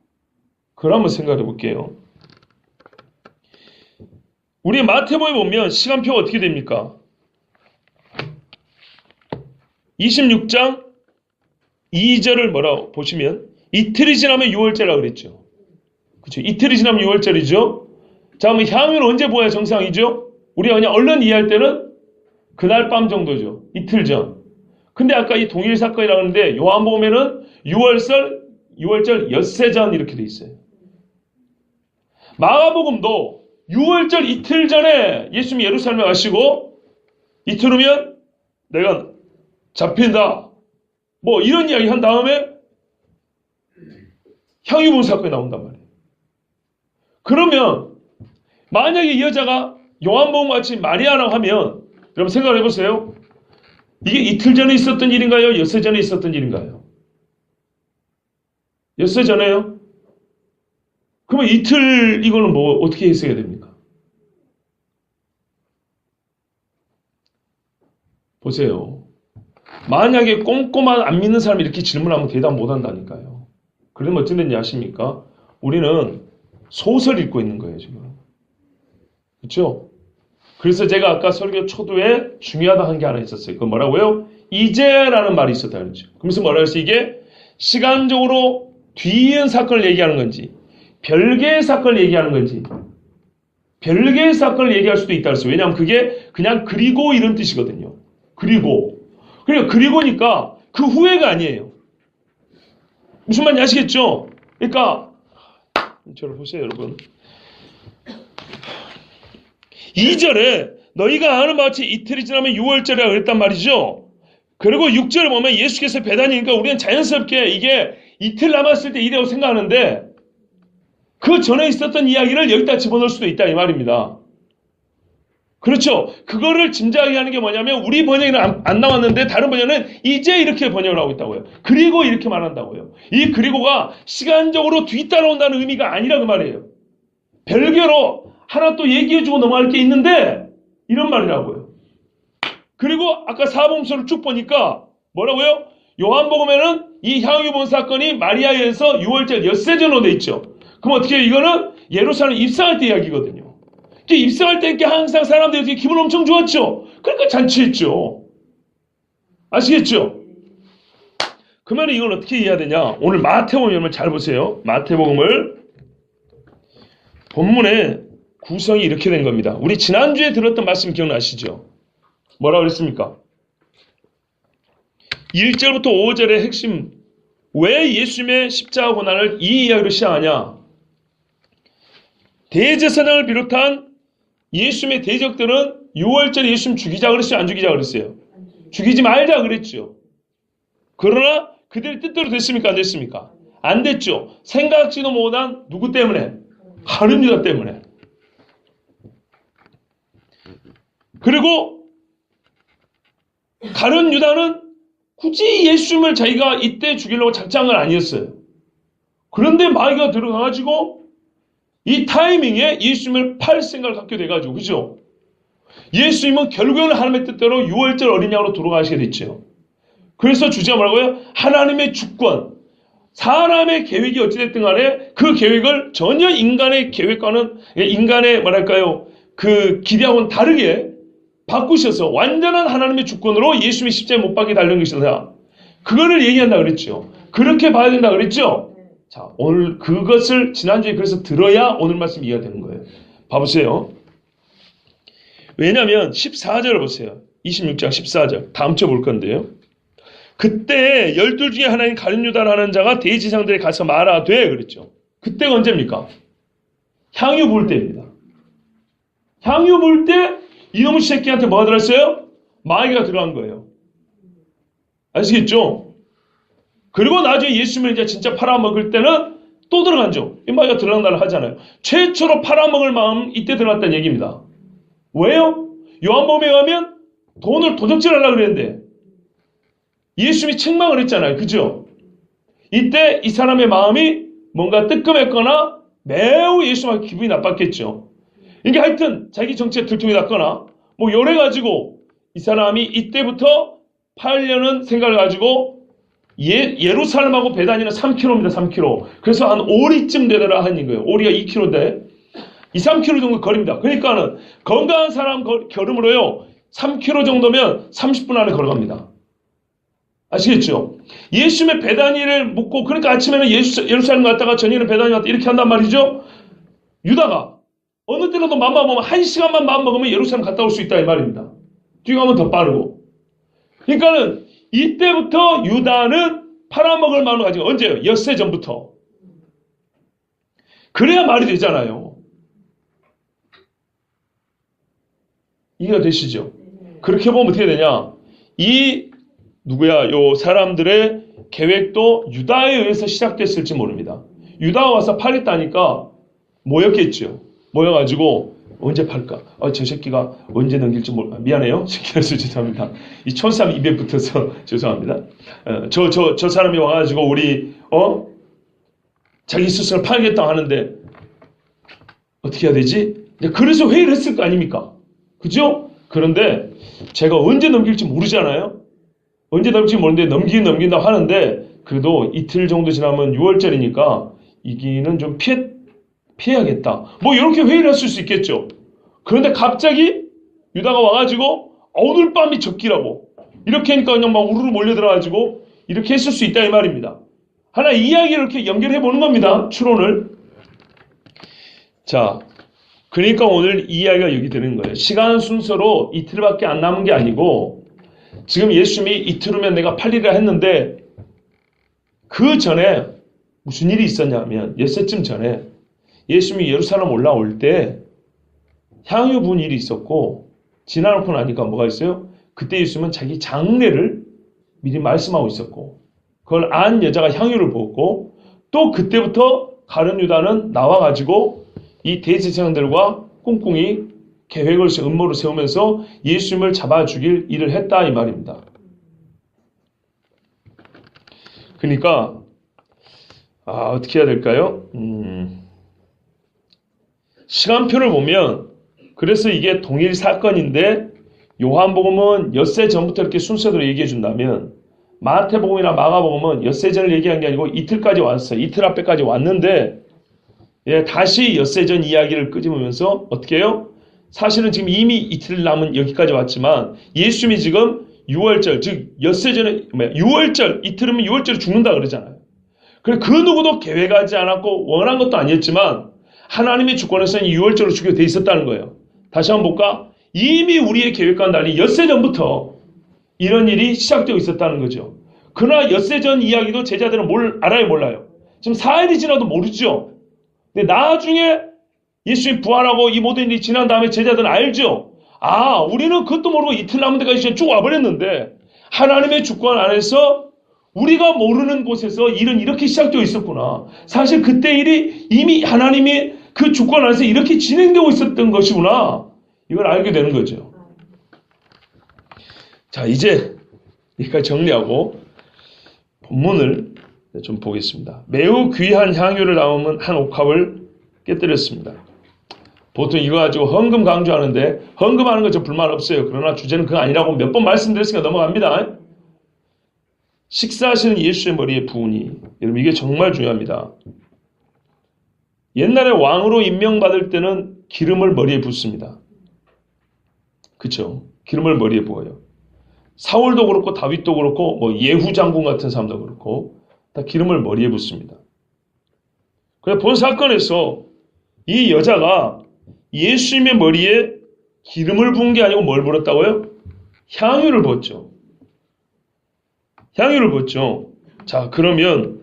그걸 한번 생각해 볼게요. 우리 마태복음에 보면 시간표가 어떻게 됩니까? 26장 2절을 뭐라고 보시면 이틀이 지나면 6월절이라고 그랬죠. 그렇죠? 이틀이 지나면 6월절이죠. 자, 그럼 향유는 언제 부어야 정상이죠? 우리가 그냥 얼른 이해할 때는 그날 밤 정도죠. 이틀 전. 근데 아까 이 동일 사건이라고 하는데 요한복음에는 6월절 엿새 전 이렇게 돼 있어요. 마가복음도 6월절 이틀 전에 예수님이 예루살렘에 가시고 이틀 후면 내가 잡힌다. 뭐 이런 이야기 한 다음에 향유 부은 사건이 나온단 말이에요. 그러면 만약에 이 여자가 요한복음 같이 마리아라고 하면 여러분 생각을 해보세요. 이게 이틀 전에 있었던 일인가요? 엿새 전에 있었던 일인가요? 엿새 전에요? 그러면 이틀 이거는 뭐 어떻게 해석해야 됩니까? 보세요. 만약에 꼼꼼한 안 믿는 사람이 이렇게 질문하면 대답 못 한다니까요. 그러면 어찌 됐냐 아십니까? 우리는 소설 읽고 있는 거예요, 지금. 그렇죠? 그래서 제가 아까 설교 초두에 중요하다 한 게 하나 있었어요. 그건 뭐라고요? 이제라는 말이 있었다 그랬죠. 그러면서 뭐라고 했어요? 이게 시간적으로 뒤이은 사건을 얘기하는 건지 별개의 사건을 얘기하는 건지 별개의 사건을 얘기할 수도 있다 그랬어요. 왜냐하면 그게 그냥 그리고 이런 뜻이거든요. 그리고. 그러니까 그리고니까 그 후회가 아니에요. 무슨 말인지 아시겠죠? 그러니까 저를 보세요, 여러분. 2절에 너희가 아는 바와 같이 이틀이 지나면 6월절이라고 그랬단 말이죠. 그리고 6절을 보면 예수께서 배단이니까 우리는 자연스럽게 이게 이틀 남았을 때 이래고 생각하는데 그 전에 있었던 이야기를 여기다 집어넣을 수도 있다 이 말입니다. 그렇죠. 그거를 짐작하게 하는 게 뭐냐면 우리 번역에는 안 나왔는데 다른 번역은 이제 이렇게 번역을 하고 있다고요. 그리고 이렇게 말한다고요. 이 그리고가 시간적으로 뒤따라온다는 의미가 아니라 그 말이에요. 별개로 하나 또 얘기해주고 넘어갈 게 있는데 이런 말이라고요. 그리고 아까 사복음서를 쭉 보니까 뭐라고요? 요한복음에는 이 향유본 사건이 마리아에서 6월절 엿새 전으로 돼 있죠. 그럼 어떻게 해요? 이거는 예루살렘 입성할 때 이야기거든요. 입성할 때 항상 사람들이 기분 엄청 좋았죠. 그러니까 잔치했죠. 아시겠죠? 그러면 이걸 어떻게 이해해야 되냐? 오늘 마태복음을 잘 보세요. 마태복음을 본문의 구성이 이렇게 된 겁니다. 우리 지난주에 들었던 말씀 기억나시죠? 뭐라고 그랬습니까? 1절부터 5절의 핵심, 왜 예수님의 십자가 고난을 이 이야기로 시작하냐? 대제사장을 비롯한 예수님의 대적들은 6월절에 예수님 죽이자 그랬어요? 안 죽이자 그랬어요? 죽이지 말자 그랬죠. 그러나 그들의 뜻대로 됐습니까? 안 됐습니까? 안 됐죠. 생각지도 못한 누구 때문에? 가룟 유다 때문에. 그리고 가룟 유다는 굳이 예수님을 자기가 이때 죽이려고 작정한 건 아니었어요. 그런데 마귀가 들어가가지고 이 타이밍에 예수님을 팔 생각을 갖게 돼가지고, 그죠? 예수님은 결국에는 하나님의 뜻대로 6월절 어린 양으로 돌아가시게 됐죠. 그래서 주제가 뭐라고요? 하나님의 주권. 사람의 계획이 어찌됐든 간에 그 계획을 전혀 인간의 계획과는, 인간의 뭐랄까요? 그 기대하고는 다르게 바꾸셔서 완전한 하나님의 주권으로 예수님이 십자가에 못 박게 달린 것이다. 그거를 얘기한다 그랬죠. 그렇게 봐야 된다 그랬죠. 자, 오늘 그것을 지난주에 그래서 들어야 오늘 말씀 이해가 되는 거예요. 봐보세요. 왜냐하면 14절을 보세요. 26장 14절. 다음 주에 볼 건데요. 그때 12 중에 하나인 가룟 유다라는 자가 대지상들에 가서 말하되 그랬죠. 그때가 언제입니까? 향유 부을 때입니다. 향유 부을 때 이놈의 새끼한테 뭐가 들었어요? 마귀가 들어간 거예요. 아시겠죠? 그리고 나중에 예수님을 이제 진짜 팔아먹을 때는 또 들어간죠. 이 마귀가 들어간다고 하잖아요. 최초로 팔아먹을 마음 이때 들어갔다는 얘기입니다. 왜요? 요한복음에 가면 돈을 도적질하려고 그랬는데 예수님이 책망을 했잖아요. 그죠? 이때 이 사람의 마음이 뭔가 뜨끔했거나 매우 예수님하고 기분이 나빴겠죠. 이게 하여튼 자기 정치에 들통이 났거나 뭐 이래가지고 이 사람이 이때부터 팔려는 생각을 가지고 예루살렘하고 베다니는 3km입니다. 3km. 그래서 한 오리쯤 되더라 하는 거예요. 오리가 2km인데 2, 3km 정도 거리입니다. 그러니까는 건강한 사람 걸음으로요. 3km 정도면 30분 안에 걸어갑니다. 아시겠죠? 예수님의 베다니를 묻고 그러니까 아침에는 예루살렘 갔다가 저녁에는 베다니 갔다 이렇게 한단 말이죠. 유다가 어느 때라도 맘만 먹으면 1시간만 마음 먹으면 예루살렘 갔다 올 수 있다 이 말입니다. 뒤에 가면 더 빠르고. 그러니까는 이때부터 유다는 팔아먹을 마음을 가지고 언제요? 엿새 전부터. 그래야 말이 되잖아요. 이해가 되시죠? 그렇게 보면 어떻게 되냐? 요 사람들의 계획도 유다에 의해서 시작됐을지 모릅니다. 유다가 와서 팔겠다니까 모였겠죠. 모여가지고 언제 팔까? 저 새끼가 언제 넘길지 미안해요. 그래서 죄송합니다. 이 촌삼 입에 붙어서 죄송합니다. 저 사람이 와가지고 우리 자기 스스로 팔겠다 하는데 어떻게 해야 되지? 그래서 회의를 했을 거 아닙니까? 그죠? 그런데 제가 언제 넘길지 모르잖아요. 언제 넘길지 모르는데 넘긴다 하는데 그래도 이틀 정도 지나면 6월절이니까 이기는 좀 피해야겠다. 뭐 이렇게 회의를 했을 수 있겠죠. 그런데 갑자기 유다가 와가지고 오늘 밤이 적기라고 이렇게 하니까 그냥 막 우르르 몰려들어가지고 이렇게 했을 수 있다 이 말입니다. 하나 이야기를 이렇게 연결해 보는 겁니다. 추론을. 자, 그러니까 오늘 이 이야기가 여기 되는 거예요. 시간 순서로 이틀밖에 안 남은 게 아니고 지금 예수님이 이틀 후면 내가 팔리라 했는데 그 전에 무슨 일이 있었냐면 엿새쯤 전에 예수님이 예루살렘 올라올 때 향유 부은 일이 있었고 지나놓고 나니까 뭐가 있어요? 그때 예수님은 자기 장례를 미리 말씀하고 있었고 그걸 안 여자가 향유를 부었고 또 그때부터 가룟 유다는 나와가지고 이 대제사장들과 꿍꿍이 계획을 음모를 세우면서 예수님을 잡아 죽일 일을 했다 이 말입니다. 그러니까 어떻게 해야 될까요? 시간표를 보면 그래서 이게 동일 사건인데 요한복음은 엿새 전부터 이렇게 순서대로 얘기해 준다면 마태복음이나 마가복음은 엿새 전을 얘기한 게 아니고 이틀까지 왔어요. 이틀 앞에까지 왔는데 다시 엿새 전 이야기를 끄집으면서 어떻게 해요? 사실은 지금 이미 이틀 남은 여기까지 왔지만 예수님이 지금 6월절 즉 엿새 전에 6월절 이틀이면 6월절에 죽는다 그러잖아요. 그래 그 누구도 계획하지 않았고 원한 것도 아니었지만 하나님의 주권에서는 6월절로 죽게 돼 있었다는 거예요. 다시 한번 볼까? 이미 우리의 계획과는 달리 엿새 전부터 이런 일이 시작되고 있었다는 거죠. 그러나 엿새 전 이야기도 제자들은 알아요 몰라요? 지금 4일이 지나도 모르죠. 근데 나중에 예수님이 부활하고 이 모든 일이 지난 다음에 제자들은 알죠. 우리는 그것도 모르고 이틀 남은 데까지 쭉 와버렸는데 하나님의 주권 안에서 우리가 모르는 곳에서 일은 이렇게 시작되어 있었구나. 사실 그때 일이 이미 하나님이 그 주권 안에서 이렇게 진행되고 있었던 것이구나. 이걸 알게 되는 거죠. 자, 이제 여기까지 정리하고 본문을 좀 보겠습니다. 매우 귀한 향유를 담은 한 옥합을 깨뜨렸습니다. 보통 이거 가지고 헌금 강조하는데 헌금하는 거 저 불만 없어요. 그러나 주제는 그거 아니라고 몇 번 말씀드렸으니까 넘어갑니다. 식사하시는 예수의 머리에 부으니 여러분 이게 정말 중요합니다. 옛날에 왕으로 임명받을 때는 기름을 머리에 붓습니다. 그렇죠? 기름을 머리에 부어요. 사울도 그렇고 다윗도 그렇고 뭐 예후 장군 같은 사람도 그렇고 다 기름을 머리에 붓습니다. 그래서 본 사건에서 이 여자가 예수님의 머리에 기름을 부은 게 아니고 뭘 부었다고요? 향유를 부었죠. 향유를 부었죠. 자, 그러면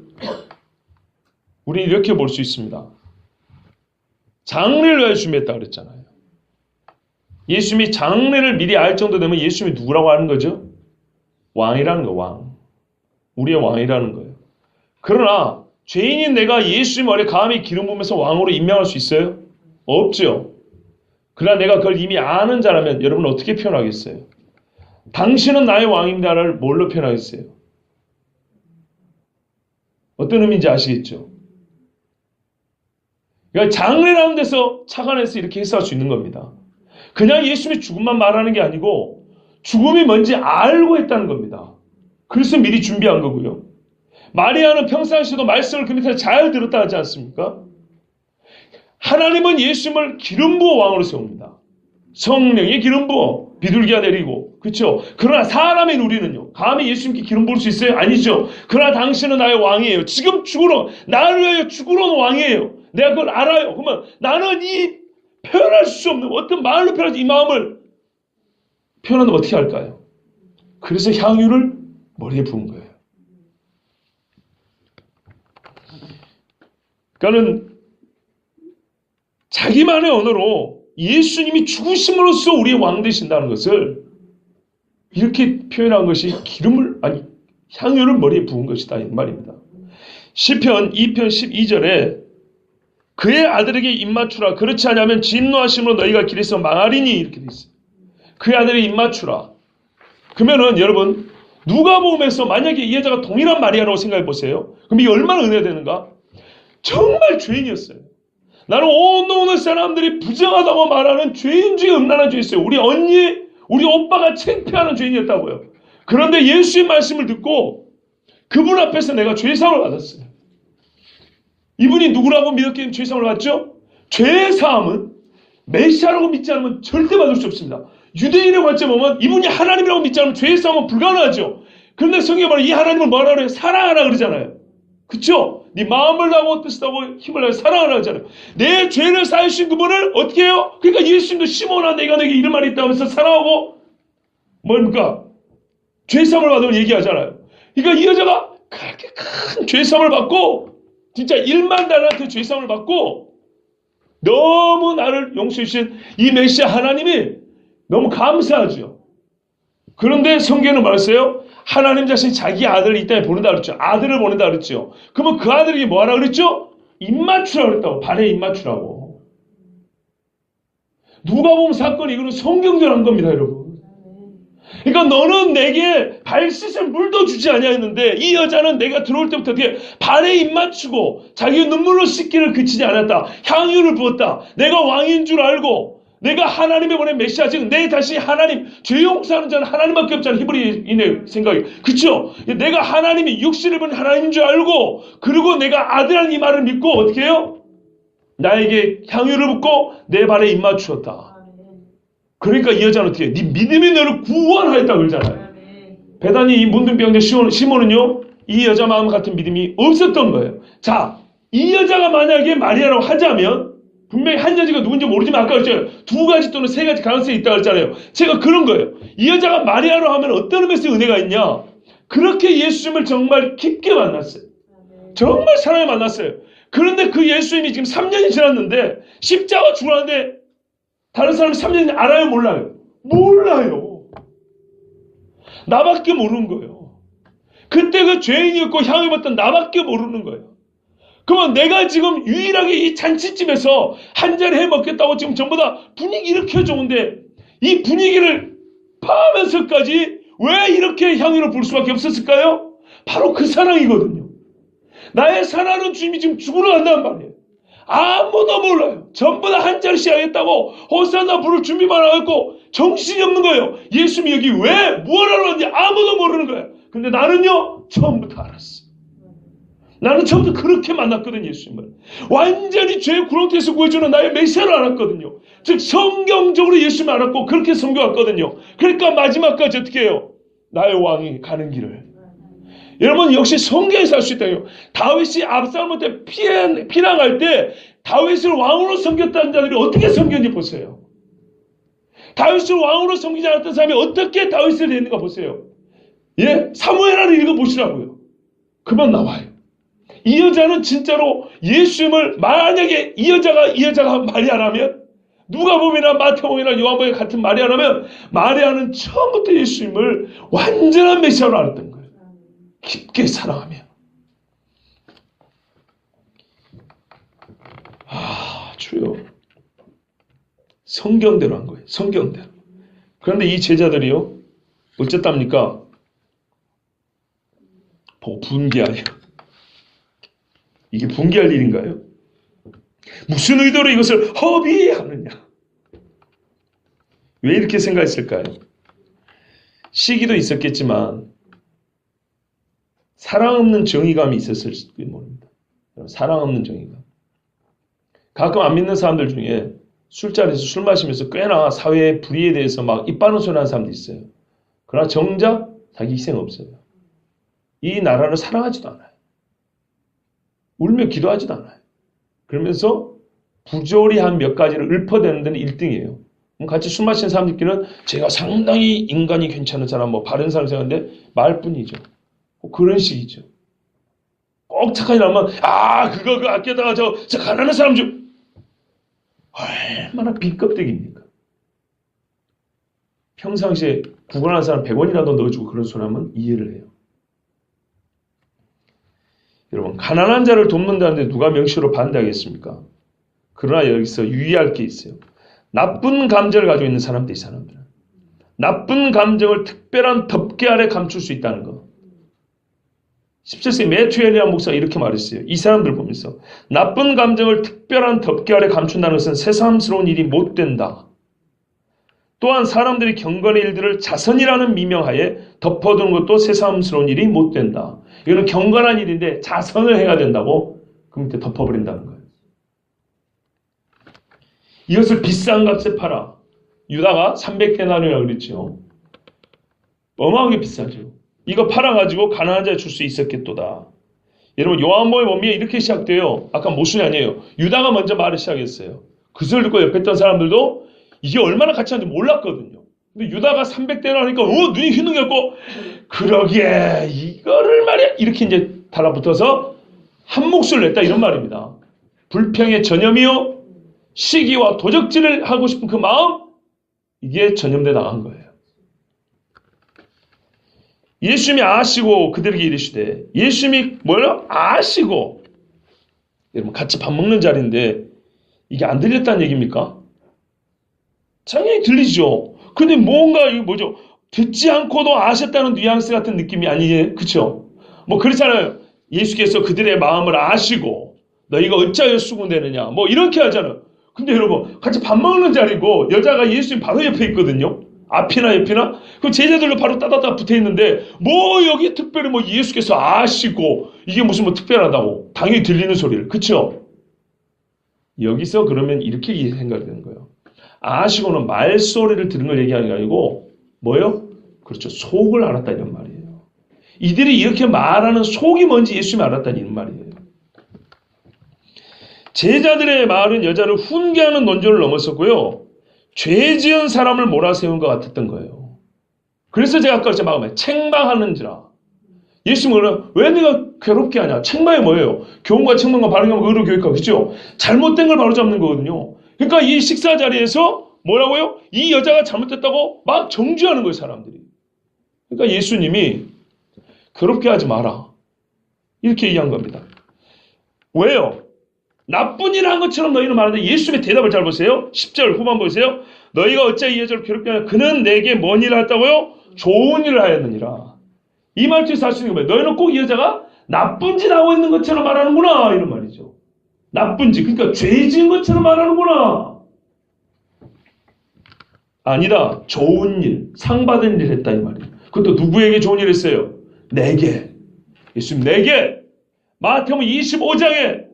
우리는 이렇게 볼 수 있습니다. 장례를 위하여 준비했다 그랬잖아요. 예수님이 장례를 미리 알 정도 되면 예수님이 누구라고 하는 거죠? 왕이라는 거, 왕. 우리의 왕이라는 거예요. 그러나 죄인인 내가 예수님 머리에 감히 기름 부으면서 왕으로 임명할 수 있어요? 없죠. 그러나 내가 그걸 이미 아는 자라면 여러분은 어떻게 표현하겠어요? 당신은 나의 왕입니다를 뭘로 표현하겠어요? 어떤 의미인지 아시겠죠? 그러니까 장례라는 데서 착안해서 이렇게 해석할 수 있는 겁니다. 그냥 예수님의 죽음만 말하는 게 아니고 죽음이 뭔지 알고 했다는 겁니다. 그래서 미리 준비한 거고요. 마리아는 평상시에도 말씀을 그 밑에서 잘 들었다 하지 않습니까? 하나님은 예수님을 기름 부어 왕으로 세웁니다. 성령의 기름 부어 비둘기가 내리고 그렇죠. 그러나 사람인 우리는요. 감히 예수님께 기름 부을 수 있어요? 아니죠. 그러나 당신은 나의 왕이에요. 지금 죽으러 나를 위하여 죽으러는 왕이에요. 내가 그걸 알아요. 그러면 나는 이 표현할 수 없는 어떤 말로 표현하지 이 마음을 표현하면 어떻게 할까요? 그래서 향유를 머리에 부은 거예요. 그러니까는 자기만의 언어로 예수님이 죽으심으로써 우리의 왕 되신다는 것을 이렇게 표현한 것이 향유를 머리에 부은 것이다 이 말입니다. 시편 2편 12절에 그의 아들에게 입맞추라. 그렇지 않으면 진노하심으로 너희가 길에서 망하리니. 이렇게 돼 있어요. 그의 아들에게 입맞추라. 그러면은 여러분 누가복음에서 만약에 이 여자가 동일한 마리아라고 생각해 보세요. 그럼 이게 얼마나 은혜가 되는가? 정말 죄인이었어요. 나는 온 사람들이 부정하다고 말하는 죄인 중에 음란한 죄였어요. 우리 언니, 우리 오빠가 창피하는 죄인이었다고요. 그런데 예수의 말씀을 듣고 그분 앞에서 내가 죄사함을 받았어요. 이분이 누구라고 믿었기에 죄사함을 받죠? 죄사함은 메시아라고 믿지 않으면 절대 받을 수 없습니다. 유대인의 관점 보면 이분이 하나님이라고 믿지 않으면 죄사함은 불가능하죠. 그런데 성경에 보면 이 하나님을 뭐라 그래요? 사랑하라 그러잖아요. 그쵸? 네 마음을 다하고 뜻을 다하고 힘을 다하고 사랑하라 하잖아요. 내 죄를 사하신 그분을 어떻게 해요? 그러니까 예수님도 시몬아 내가 내게 이런 말이 있다 하면서 사랑하고 뭡니까? 죄사함을 받으면 얘기하잖아요. 그러니까 이 여자가 그렇게 큰 죄사함을 받고 진짜 1만 달한테 죄사함을 받고 너무 나를 용서해 주신 이 메시아 하나님이 너무 감사하죠. 그런데 성경은 말했어요. 하나님 자신이 자기 아들을 이 땅에 보낸다 그랬죠. 아들을 보낸다 그랬죠. 그러면 그 아들에게 뭐 하라 그랬죠? 입맞추라고 그랬다고. 발에 입맞추라고. 누가복음 사건이 이거는 성경대로 한 겁니다, 여러분. 그러니까 너는 내게 발 씻을 물도 주지 아니하였는데 이 여자는 내가 들어올 때부터 어떻게 발에 입맞추고 자기 눈물로 씻기를 그치지 않았다. 향유를 부었다. 내가 왕인 줄 알고 내가 하나님의 보낸 메시아, 즉 내 다시 하나님, 죄 용서하는 자는 하나님밖에 없잖아요. 히브리인의 생각이. 그쵸? 내가 하나님이 육신을 본 하나님인 줄 알고 그리고 내가 아들이라는 이 말을 믿고 어떻게 해요? 나에게 향유를 붓고 내 발에 입맞추었다. 그러니까 이 여자는 어떻게 해? 네 믿음이 너를 구원하였다 그러잖아요. 배단이 이 문둥병자 시몬은요, 이 여자 마음 같은 믿음이 없었던 거예요. 자, 이 여자가 만약에 마리아라고 하자면 분명히 한 여자가 누군지 모르지만 아까 그랬잖아요. 2가지 또는 3가지 가능성이 있다고 했잖아요. 제가 그런 거예요. 이 여자가 마리아로 하면 어떤 의미에서 은혜가 있냐? 그렇게 예수님을 정말 깊게 만났어요. 정말 사랑에 만났어요. 그런데 그 예수님이 지금 3년이 지났는데 십자가 죽었는데 다른 사람이 3년이 알아요? 몰라요? 몰라요. 나밖에 모르는 거예요. 그때 그 죄인이었고 향을 받던 나밖에 모르는 거예요. 그러면 내가 지금 유일하게 이 잔치집에서 한잔 해 먹겠다고 지금 전부 다 분위기 이렇게 좋은데 이 분위기를 파면서까지 왜 이렇게 향유를 부을 수밖에 없었을까요? 바로 그 사랑이거든요. 나의 사랑하는 주님이 지금 죽으러 간다는 말이에요. 아무도 몰라요. 전부 다 한 자리씩 하겠다고 호산나 부를 준비만 하고 정신이 없는 거예요. 예수님이 여기 왜 무엇하러 왔는지 아무도 모르는 거예요. 근데 나는요 처음부터 알았어. 나는 처음부터 그렇게 만났거든요. 예수님을 완전히 죄의 구렁텅이에서 구해주는 나의 메시아를 알았거든요. 즉 성경적으로 예수님을 알았고 그렇게 섬겨왔거든요. 그러니까 마지막까지 어떻게 해요? 나의 왕이 가는 길을. 여러분 역시 성경에서 알 수 있다요. 다윗이 압살롬한테 피난할 때 다윗을 왕으로 섬겼다는 자들이 어떻게 섬겼는지 보세요. 다윗을 왕으로 섬기지 않았던 사람이 어떻게 다윗을 했는가 보세요. 예, 사무엘하를 읽어보시라고요. 그만 나와요. 이 여자는 진짜로 예수님을 만약에 이 여자가 마리아라면 누가복음이나 마태복음이나 요한복음 같은 마리아라면 마리아는 처음부터 예수님을 완전한 메시아로 알았던 거예요. 깊게 사랑하며. 주여. 성경대로 한 거예요. 성경대로. 그런데 이 제자들이요. 어쨌답니까? 보고 분개하려. 이게 분개할 일인가요? 무슨 의도로 이것을 허비하느냐? 왜 이렇게 생각했을까요? 시기도 있었겠지만 사랑 없는 정의감이 있었을지 모릅니다. 사랑 없는 정의감. 가끔 안 믿는 사람들 중에 술자리에서 술 마시면서 꽤나 사회의 불의에 대해서 막 입바른 소리 하는 사람도 있어요. 그러나 정작 자기 희생 없어요. 이 나라를 사랑하지도 않아요. 울며 기도하지도 않아요. 그러면서 부조리 한 몇 가지를 읊어대는 데는 1등이에요. 같이 술 마시는 사람들끼리는 제가 상당히 인간이 괜찮은 사람, 뭐 바른 사람 생각하는데 말뿐이죠. 그런 식이죠. 꼭 착한 일 하면 그거 아껴다가 저 가난한 사람 좀 얼마나 빈껍데기입니까? 평상시에 구걸하는 사람 100원이라도 넣어주고 그런 소리 하면 이해를 해요. 여러분 가난한 자를 돕는다는데 누가 명시로 반대하겠습니까? 그러나 여기서 유의할 게 있어요. 나쁜 감정을 가지고 있는 사람들, 이 사람들은. 나쁜 감정을 특별한 덮개 아래 감출 수 있다는 거. 17세기 매튜엘이라는 목사가 이렇게 말했어요. 이 사람들 보면서 나쁜 감정을 특별한 덮개 아래 감춘다는 것은 새삼스러운 일이 못 된다. 또한 사람들이 경건의 일들을 자선이라는 미명하에 덮어두는 것도 새삼스러운 일이 못 된다. 이거는 경건한 일인데 자선을 해야 된다고 그 밑에 덮어버린다는 거예요. 이것을 비싼 값에 팔아. 유다가 300데나리온이라고 그랬죠. 어마어마하게 비싸죠. 이거 팔아가지고 가난한 자에 줄 수 있었겠도다. 여러분 요한복음의 원미에 이렇게 시작돼요. 아까 모순이 아니에요. 유다가 먼저 말을 시작했어요. 그 소리를 듣고 옆에 있던 사람들도 이게 얼마나 가치한지 몰랐거든요. 근데 유다가 300대나 하니까 눈이 휘둥겼고 그러게 이거를 말이야 이렇게 이제 달라붙어서 한 몫을 냈다 이런 말입니다. 불평의 전염이요 시기와 도적질을 하고 싶은 그 마음 이게 전염돼 나간 거예요. 예수님이 아시고 그들에게 이르시되 예수님이 뭐예요? 아시고 여러분 같이 밥 먹는 자리인데 이게 안 들렸다는 얘기입니까? 당연히 들리죠. 근데 뭔가 이게 뭐죠? 듣지 않고도 아셨다는 뉘앙스 같은 느낌이 아니에요? 그쵸? 뭐 그렇잖아요. 예수께서 그들의 마음을 아시고 너희가 어찌하여 수군대느냐 뭐 이렇게 하잖아요. 근데 여러분 같이 밥 먹는 자리고 여자가 예수님 바로 옆에 있거든요. 앞이나 옆이나 그 제자들로 바로 따다닥 붙어있는데 뭐 여기 특별히 뭐 예수께서 아시고 이게 무슨 뭐 특별하다고 당연히 들리는 소리를 그쵸? 여기서 그러면 이렇게 생각이 되는 거예요. 아시고는 말소리를 들은 걸 얘기하는 게 아니고 뭐요? 그렇죠. 속을 알았다 이런 말이에요. 이들이 이렇게 말하는 속이 뭔지 예수님이 알았다는 이런 말이에요. 제자들의 말은 여자를 훈계하는 논조를 넘어섰고요. 죄 지은 사람을 몰아세운 것 같았던 거예요. 그래서 제가 아까 말한 책망하는지라. 예수님은 왜 네가 괴롭게 하냐? 책망이 뭐예요? 교훈과 책망과 바른과 의로 교육하고 그죠? 잘못된 걸 바로잡는 거거든요. 그러니까 이 식사 자리에서 뭐라고요? 이 여자가 잘못됐다고 막 정죄하는 거예요, 사람들이. 그러니까 예수님이 괴롭게 하지 마라. 이렇게 얘기한 겁니다. 왜요? 나쁜 일을 한 것처럼 너희는 말하는데 예수님의 대답을 잘 보세요. 10절 후반 보세요. 너희가 어째 이 여자를 괴롭게 하냐? 그는 내게 뭔 일을 했다고요? 좋은 일을 하였느니라. 이 말투에서 할 수 있는 거예요. 너희는 꼭 이 여자가 나쁜 짓 하고 있는 것처럼 말하는구나. 이런 말이죠. 나쁜 짓. 그러니까 죄 지은 것처럼 말하는구나. 아니다. 좋은 일. 상 받은 일 했다. 이 말이에요. 그것도 누구에게 좋은 일 했어요? 내게. 예수님 내게. 마태복음 25장에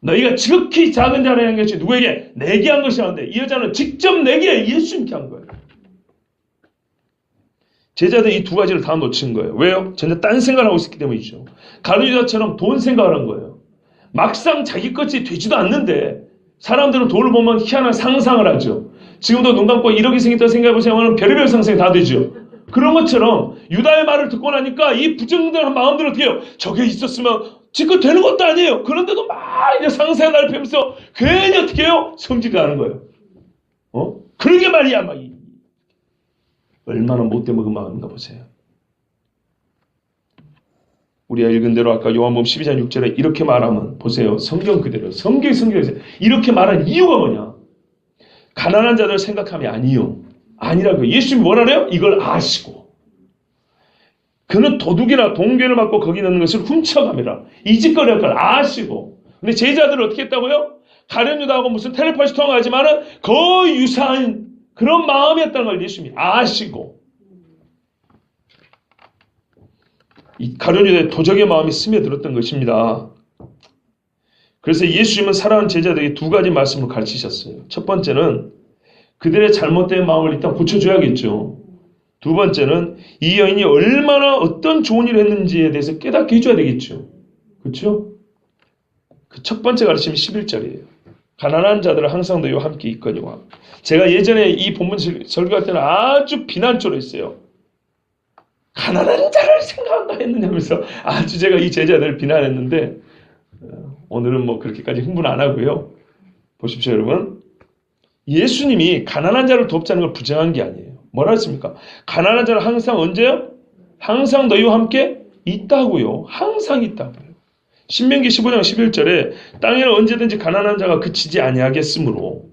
너희가 지극히 작은 자를 한 것이 누구에게? 내게 한 것이라는데 이 여자는 직접 내게 예수님께 한 거예요. 제자들이 이 두 가지를 다 놓친 거예요. 왜요? 전혀 딴 생각을 하고 있었기 때문이죠. 가룟 유다처럼 돈 생각을 한 거예요. 막상 자기 것이 되지도 않는데 사람들은 돈을 보면 희한한 상상을 하죠. 지금도 눈 감고 1억이 생겼다 생각해보세요 하면 별의별 상상이 다 되죠. 그런 것처럼 유다의 말을 듣고 나니까 이 부정들한 마음들은 어떻게 해요? 저게 있었으면 지금 되는 것도 아니에요. 그런데도 막 이제 상상의 날을 펴면서 괜히 어떻게 해요? 성질이 나는 거예요. 그러게 말이야. 막 얼마나 못돼 먹은 마음인가 보세요. 우리가 읽은 대로 아까 요한복음 12장 6절에 이렇게 말하면 보세요. 성경 그대로. 성경에서 이렇게 말한 이유가 뭐냐? 가난한 자들 생각함이 아니요. 아니라고요. 예수님이 뭐라 그래요? 이걸 아시고. 그는 도둑이나 동괴를 받고 거기 넣는 것을 훔쳐가매라. 이 짓거리 할 걸 아시고. 근데 제자들은 어떻게 했다고요? 가룟 유다하고 무슨 텔레파시 통화하지만은 거의 유사한 그런 마음이었다는 걸 예수님이 아시고. 이 가룟 유다의 도적의 마음이 스며들었던 것입니다. 그래서 예수님은 사랑하는 제자들에게 두 가지 말씀을 가르치셨어요. 첫 번째는 그들의 잘못된 마음을 일단 고쳐줘야겠죠. 두 번째는 이 여인이 얼마나 어떤 좋은 일을 했는지에 대해서 깨닫게 해줘야 되겠죠. 그렇죠? 그 첫 번째 가르침이 11절이에요. 가난한 자들은 항상 너희와 함께 있거니와. 제가 예전에 이 본문 설교할 때는 아주 비난조로 했어요. 가난한 자를 생각한다 했느냐면서 아주 제가 이 제자들을 비난했는데 오늘은 뭐 그렇게까지 흥분 안 하고요. 보십시오 여러분. 예수님이 가난한 자를 돕자는 걸 부정한 게 아니에요. 뭐라 했습니까? 가난한 자는 항상 언제요? 항상 너희와 함께 있다고요. 항상 있다고요. 신명기 15장 11절에 땅에는 언제든지 가난한 자가 그치지 아니하겠으므로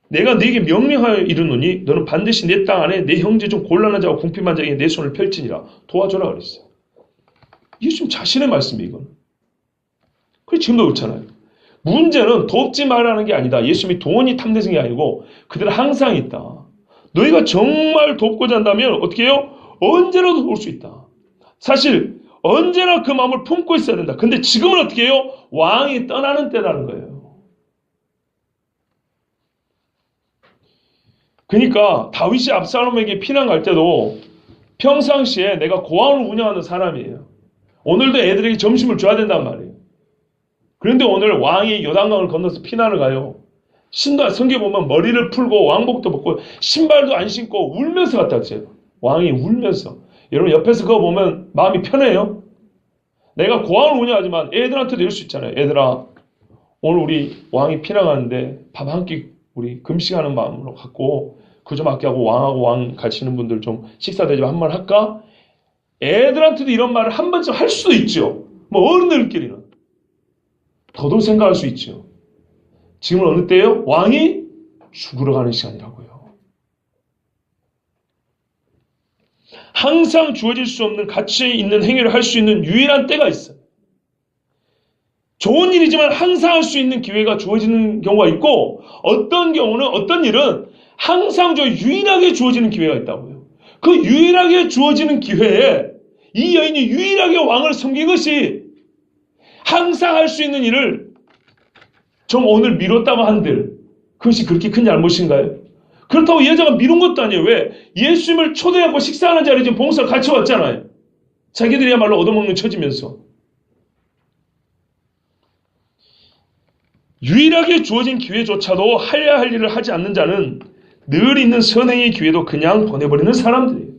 내가 네게 명령하여 이르노니 너는 반드시 내 땅 안에 내 형제 중 곤란한 자와 궁핍한 자에게 내 손을 펼치니라. 도와줘라 그랬어요. 예수님 자신의 말씀이에요. 이건. 그게 지금도 그렇잖아요. 문제는 돕지 말라는 게 아니다. 예수님이 돈이 탐내는 게 아니고 그들은 항상 있다. 너희가 정말 돕고자 한다면 어떻게 해요? 언제라도 도울 수 있다. 사실 언제나 그 마음을 품고 있어야 된다. 근데 지금은 어떻게 해요? 왕이 떠나는 때라는 거예요. 그러니까 다윗이 압살롬에게 피난 갈 때도 평상시에 내가 고아원을 운영하는 사람이에요. 오늘도 애들에게 점심을 줘야 된단 말이에요. 그런데 오늘 왕이 요단강을 건너서 피난을 가요. 성경에 보면 머리를 풀고 왕복도 벗고 신발도 안 신고 울면서 갔다 왔어요. 왕이 울면서. 여러분 옆에서 그거 보면 마음이 편해요? 내가 고아원을 운영하지만 애들한테도 이럴 수 있잖아요. 얘들아, 오늘 우리 왕이 피난 가는데 밥 한 끼 우리 금식하는 마음으로 갖고 그 좀 아껴하고 왕하고 왕 가시는 분들 좀 식사 대접 한 번 할까? 애들한테도 이런 말을 한 번쯤 할 수도 있죠. 뭐 어른들끼리는. 더더욱 생각할 수 있죠. 지금은 어느 때예요? 왕이 죽으러 가는 시간이라고요. 항상 주어질 수 없는 가치 있는 행위를 할 수 있는 유일한 때가 있어요. 좋은 일이지만 항상 할 수 있는 기회가 주어지는 경우가 있고 어떤 경우는 어떤 일은 항상 유일하게 주어지는 기회가 있다고요. 그 유일하게 주어지는 기회에 이 여인이 유일하게 왕을 섬긴 것이 항상 할 수 있는 일을 좀 오늘 미뤘다고 한들 그것이 그렇게 큰 잘못인가요? 그렇다고 여자가 미룬 것도 아니에요. 왜? 예수님을 초대하고 식사하는 자리에 지금 봉사를 같이 왔잖아요. 자기들이야말로 얻어먹는 처지면서. 유일하게 주어진 기회조차도 해야 할 일을 하지 않는 자는 늘 있는 선행의 기회도 그냥 보내버리는 사람들이에요.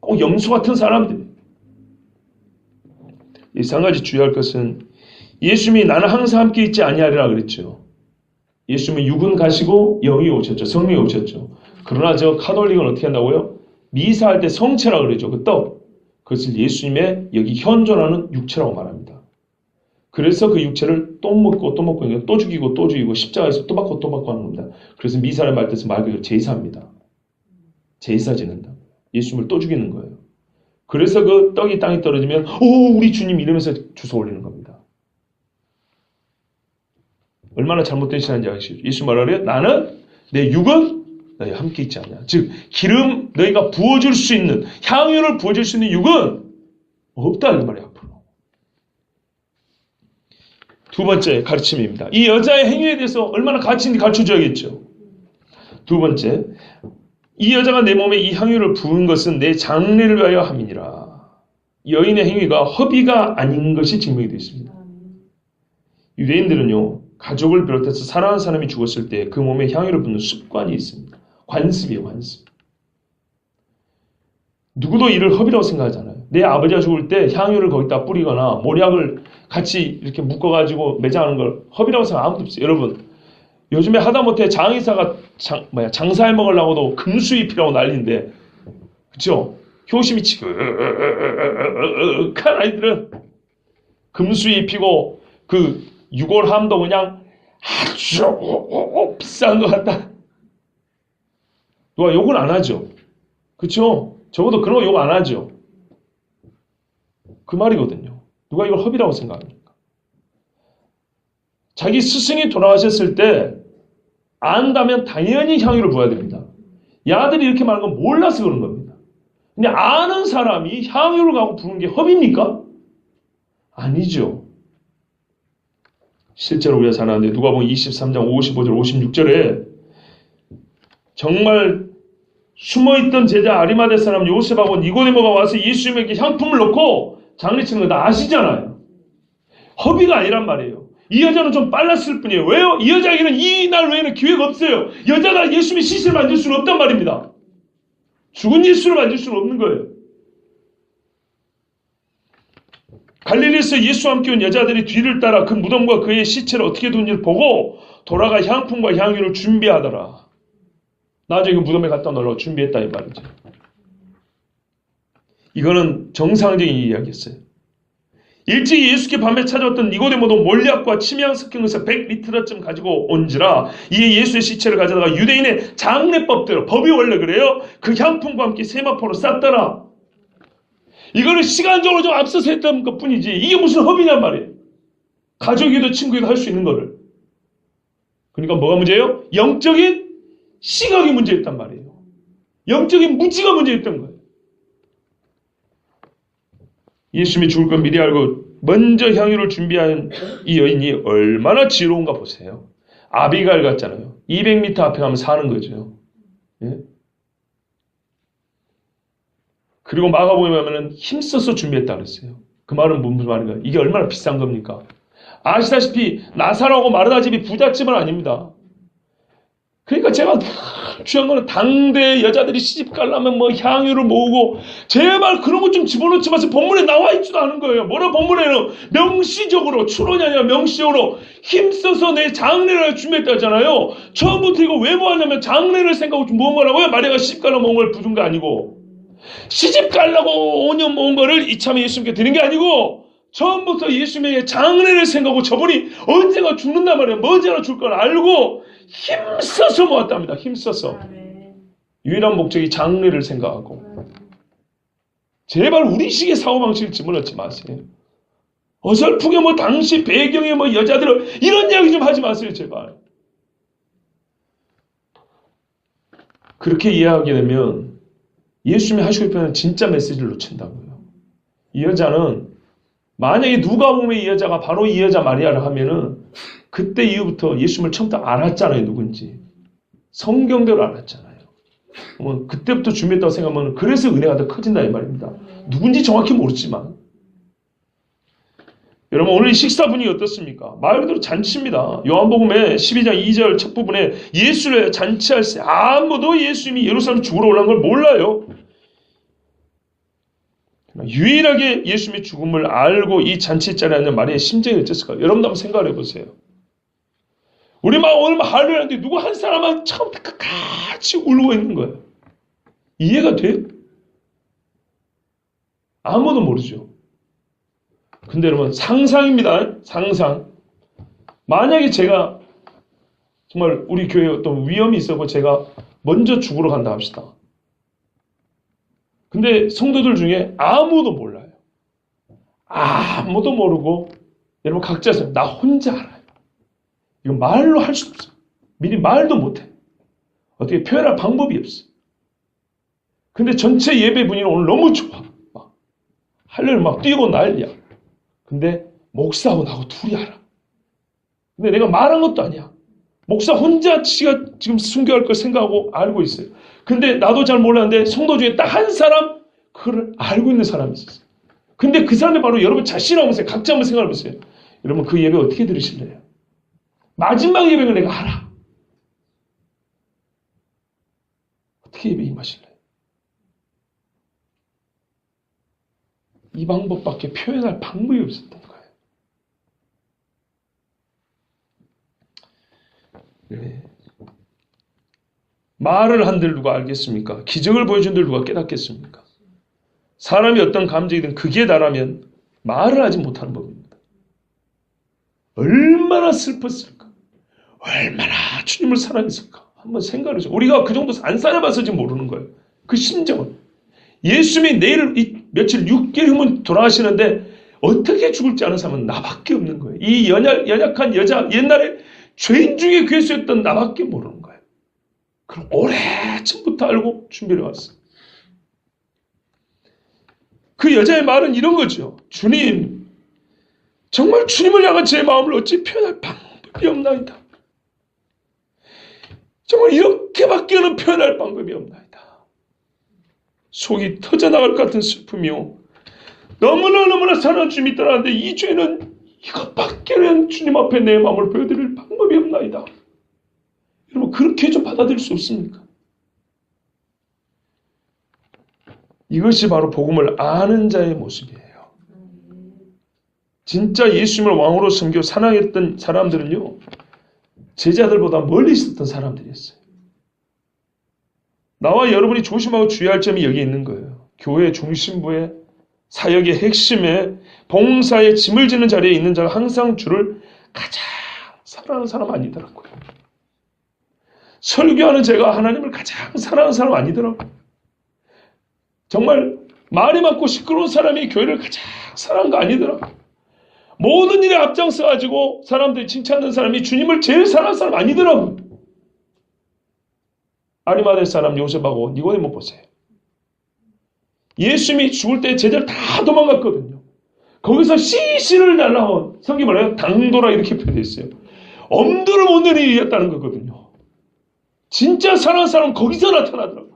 꼭 염소 같은 사람들이에요. 이 한 가지 주의할 것은 예수님이 나는 항상 함께 있지 아니하리라 그랬죠. 예수님은 육은 가시고 영이 오셨죠. 성령이 오셨죠. 그러나 저 카톨릭은 어떻게 한다고요? 미사할 때 성체라고 그러죠. 그 떡. 그것을 예수님의 여기 현존하는 육체라고 말합니다. 그래서 그 육체를 또 먹고 또 먹고 또 죽이고 또 죽이고 십자가에서 또 받고 또 받고 하는 겁니다. 그래서 미사를 말 때서 말 그대로 제사입니다. 제사 지낸다. 예수님을 또 죽이는 거예요. 그래서 그 떡이 땅에 떨어지면 오 우리 주님 이러면서 주워 올리는 겁니다. 얼마나 잘못된 신앙인지 아시죠? 예수 말하래요. 나는 내 육은 너희 함께 있지 않냐. 즉 기름 너희가 부어줄 수 있는 향유를 부어줄 수 있는 육은 없다 이 말이에요. 앞으로. 두 번째 가르침입니다. 이 여자의 행위에 대해서 얼마나 가치 있는지 가르쳐줘야겠죠. 두 번째, 이 여자가 내 몸에 이 향유를 부은 것은 내 장래를 위하여 함이니라. 여인의 행위가 허비가 아닌 것이 증명이 되어 있습니다. 유대인들은요. 가족을 비롯해서 사랑하는 사람이 죽었을 때 그 몸에 향유를 붓는 습관이 있습니다. 관습이에요. 관습. 누구도 이를 허비라고 생각하잖아요. 내 아버지가 죽을 때 향유를 거기다 뿌리거나 모략을 같이 이렇게 묶어가지고 매장하는 걸 허비라고 생각 아무도 없어요. 여러분 요즘에 하다못해 장의사가 장사해 먹으려고도 금수잎이라고 난리인데 그렇죠? 효심이 지극한 아이들은 금수잎이고 그 유골함도 그냥 아주 비싼 것 같다. 누가 욕을 안 하죠. 그렇죠? 적어도 그런 거 욕 안 하죠. 그 말이거든요. 누가 이걸 허비라고 생각합니까? 자기 스승이 돌아가셨을 때 안다면 당연히 향유를 부어야 됩니다. 야들이 이렇게 말하는 건 몰라서 그런 겁니다. 근데 아는 사람이 향유를 가고 부는 게 허비입니까? 아니죠. 실제로 우리가 잘 아는데 누가복음 23장 55절 56절에 정말 숨어있던 제자 아리마대 사람 요셉하고 니고데모가 와서 예수님에게 향품을 넣고 장례치는 거 다 아시잖아요. 허비가 아니란 말이에요. 이 여자는 좀 빨랐을 뿐이에요. 왜요? 이 여자에게는 이 날 외에는 기회가 없어요. 여자가 예수님의 시신을 만질 수는 없단 말입니다. 죽은 예수를 만질 수는 없는 거예요. 갈릴리에서 예수와 함께 온 여자들이 뒤를 따라 그 무덤과 그의 시체를 어떻게 둔지를 보고 돌아가 향품과 향유를 준비하더라. 나중에 그 무덤에 갖다 놓으려고 준비했다 이 말이죠. 이거는 정상적인 이야기였어요. 일찍이 예수께 밤에 찾아왔던 니고데모도 몰약과 침향 섞인 것을 100리터쯤 가지고 온지라 이에 예수의 시체를 가져다가 유대인의 장례법대로, 법이 원래 그래요. 그 향품과 함께 세마포로 쌌더라. 이거는 시간적으로 좀 앞서서 했던 것 뿐이지 이게 무슨 허비냔 말이에요. 가족이도 친구이도 할 수 있는 거를. 그러니까 뭐가 문제예요? 영적인 시각이 문제였단 말이에요. 영적인 무지가 문제였던 거예요. 예수님이 죽을 건 미리 알고 먼저 향유를 준비한 이 여인이 얼마나 지혜로운가 보세요. 아비가일 같잖아요. 200m 앞에 가면 사는 거죠. 예? 그리고 마가복음에 보면 힘써서 준비했다 그랬어요. 그 말은 무슨 말인가? 이게 얼마나 비싼 겁니까? 아시다시피 나사로하고 마르다 집이 부잣집은 아닙니다. 그러니까 제가 중요한 거는 당대 여자들이 시집 가려면 뭐 향유를 모으고 제발 그런 것 좀 집어넣지 마세요. 본문에 나와 있지도 않은 거예요. 뭐라 본문에는 명시적으로 추론이 아니라 명시적으로 힘써서 내 장례를 준비했다 하잖아요. 처음부터 이거 왜 모았냐면 장례를 생각하고 모은 거라고요. 마리아가 시집 가려고 모은 걸 부준 거 아니고 시집 가려고 5년 모은 거를 이참에 예수님께 드린 게 아니고 처음부터 예수님의 장례를 생각하고 저분이 언젠가 죽는단 말이에요. 언제나 줄 걸 알고 힘써서 모았답니다. 힘써서. 유일한 목적이 장례를 생각하고. 제발 우리식의 사고방식을 집어넣지 마세요. 어설프게 뭐 당시 배경에 뭐 여자들을 이런 이야기 좀 하지 마세요. 제발. 그렇게 이해하게 되면 예수님이 하시고 싶은 진짜 메시지를 놓친다고요. 이 여자는 만약에 누가 보면 이 여자가 바로 이 여자 마리아를 하면은 그때 이후부터 예수님을 처음부터 알았잖아요. 누군지. 성경대로 알았잖아요. 뭐 그때부터 준비했다고 생각하면 그래서 은혜가 더 커진다 이 말입니다. 누군지 정확히 모르지만. 여러분 오늘 이 식사 분위기 어떻습니까? 말 그대로 잔치입니다. 요한복음의 12장 2절 첫 부분에 예수를 잔치할 때 아무도 예수님이 예루살렘 죽으러 올라온 걸 몰라요. 유일하게 예수님의 죽음을 알고 이 잔치 자리에 앉는 마리아의 심정이 어땠을까요? 여러분도 한번 생각을 해보세요. 우리 막 오늘 막 할례를 하는데 누구 한 사람은 처음부터 같이 울고 있는 거예요. 이해가 돼요? 아무도 모르죠. 근데 여러분 상상입니다. 상상. 만약에 제가 정말 우리 교회에 어떤 위험이 있었고 제가 먼저 죽으러 간다 합시다. 근데 성도들 중에 아무도 몰라요. 아무도 모르고 여러분 각자서 나 혼자 알아요. 이거 말로 할 수 없어요. 미리 말도 못해. 어떻게 표현할 방법이 없어. 근데 전체 예배 분위기는 오늘 너무 좋아. 막 할렐루야 막 뛰고 난리야. 근데 목사하고 나하고 둘이 알아. 근데 내가 말한 것도 아니야. 목사 혼자 지가 지금 순교할 걸 생각하고 알고 있어요. 근데 나도 잘 몰랐는데 성도 중에 딱 한 사람 그걸 알고 있는 사람이 있었어요. 근데 그 사람이 바로 여러분 자신이라고 보세요. 각자 한번 생각해 보세요. 여러분 그 예배 어떻게 들으실래요? 마지막 예배를 내가 알아. 어떻게 예배 임하실래요? 이 방법밖에 표현할 방법이 없었던 거예요. 네. 말을 한들 누가 알겠습니까? 기적을 보여준들 누가 깨닫겠습니까? 사람이 어떤 감정이든 극에 달하면 말을 하지 못하는 법입니다. 얼마나 슬펐을까? 얼마나 주님을 사랑했을까? 한번 생각을 해보세요. 우리가 그 정도 안 살아봐서지 모르는 거예요. 그 심정을. 예수님이 내일 며칠 6개월 후면 돌아가시는데 어떻게 죽을지 아는 사람은 나밖에 없는 거예요. 이 연약한 여자 옛날에 죄인 중에 괴수였던 나밖에 모르는 거예요. 그럼 오래전부터 알고 준비를 왔어요. 그 여자의 말은 이런 거죠. 주님, 정말 주님을 향한 제 마음을 어찌 표현할 방법이 없나이다. 정말 이렇게밖에는 표현할 방법이 없나이다. 속이 터져나갈 것 같은 슬픔이요. 너무나 사랑하는 주님이 떠나는데 이 죄는 이것밖에는 주님 앞에 내 마음을 보여드릴 방법이 없나이다. 여러분 그렇게 좀 받아들일 수 없습니까? 이것이 바로 복음을 아는 자의 모습이에요. 진짜 예수님을 왕으로 섬겨 사랑했던 사람들은요. 제자들보다 멀리 있었던 사람들이었어요. 나와 여러분이 조심하고 주의할 점이 여기 있는 거예요. 교회 중심부에 사역의 핵심에 봉사에 짐을 지는 자리에 있는 자가 항상 주를 가장 사랑하는 사람 아니더라고요. 설교하는 제가 하나님을 가장 사랑하는 사람 아니더라고요. 정말 말이 많고 시끄러운 사람이 교회를 가장 사랑하는 거 아니더라고요. 모든 일에 앞장서가지고 사람들이 칭찬하는 사람이 주님을 제일 사랑하는 사람 아니더라고요. 아리마대 사람 요셉하고 니고데모 보세요. 예수님이 죽을 때 제자들 다 도망갔거든요. 거기서 씨씨를 날라온 성경이 뭐래요? 당도라 이렇게 표현되어 있어요. 엄두를 못 내는 일이었다는 거거든요. 진짜 사랑하는 사람은 거기서 나타나더라고요.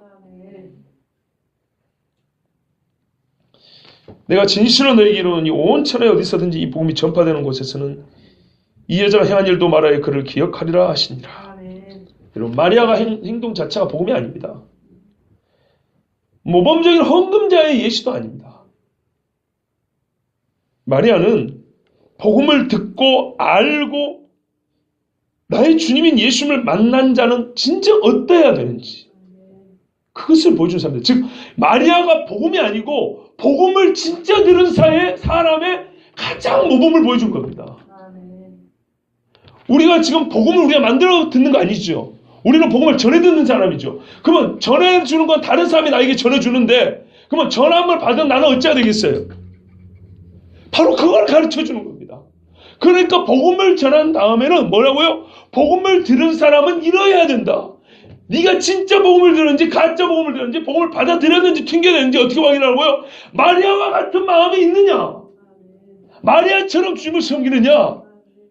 내가 진실로 너에게 이르노니 온 천하에 어디서든지 이 복음이 전파되는 곳에서는 이 여자가 행한 일도 말하여 그를 기억하리라 하시니라. 여러분, 마리아가 행동 자체가 복음이 아닙니다. 모범적인 헌금자의 예시도 아닙니다. 마리아는 복음을 듣고 알고 나의 주님인 예수님을 만난 자는 진짜 어떠해야 되는지 그것을 보여준 사람들. 즉 마리아가 복음이 아니고 복음을 진짜 들은 사람의 가장 모범을 보여준 겁니다. 우리가 지금 복음을 우리가 만들어 듣는 거 아니죠. 우리는 복음을 전해 듣는 사람이죠. 그러면 전해주는 건 다른 사람이 나에게 전해주는데 그러면 전함을 받은 나는 어찌해야 되겠어요? 바로 그걸 가르쳐주는 겁니다. 그러니까 복음을 전한 다음에는 뭐라고요? 복음을 들은 사람은 이뤄야 된다. 네가 진짜 복음을 들었는지 가짜 복음을 들었는지 복음을 받아들였는지 튕겨냈는지 어떻게 확인하라고요? 마리아와 같은 마음이 있느냐? 마리아처럼 주님을 섬기느냐?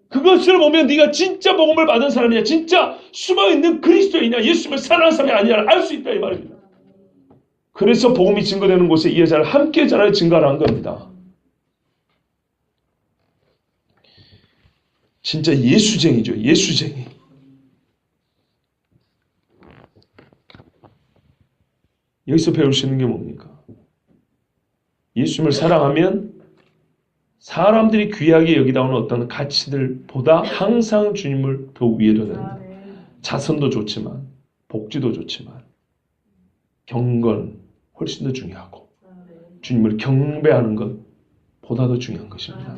그것을 보면 네가 진짜 복음을 받은 사람이냐, 진짜 숨어있는 그리스도인이냐, 예수님을 사랑하는 사람이 아니냐를 알 수 있다 이 말입니다. 그래서 복음이 증거되는 곳에 이 여자를 함께 전하여 증가를 한 겁니다. 진짜 예수쟁이죠. 예수쟁이. 여기서 배울 수 있는 게 뭡니까? 예수님을 사랑하면 사람들이 귀하게 여기다오는 어떤 가치들보다 항상 주님을 더 위에 둬야 된다. 자선도 좋지만 복지도 좋지만 경건 훨씬 더 중요하고 주님을 경배하는 것보다 더 중요한 것입니다.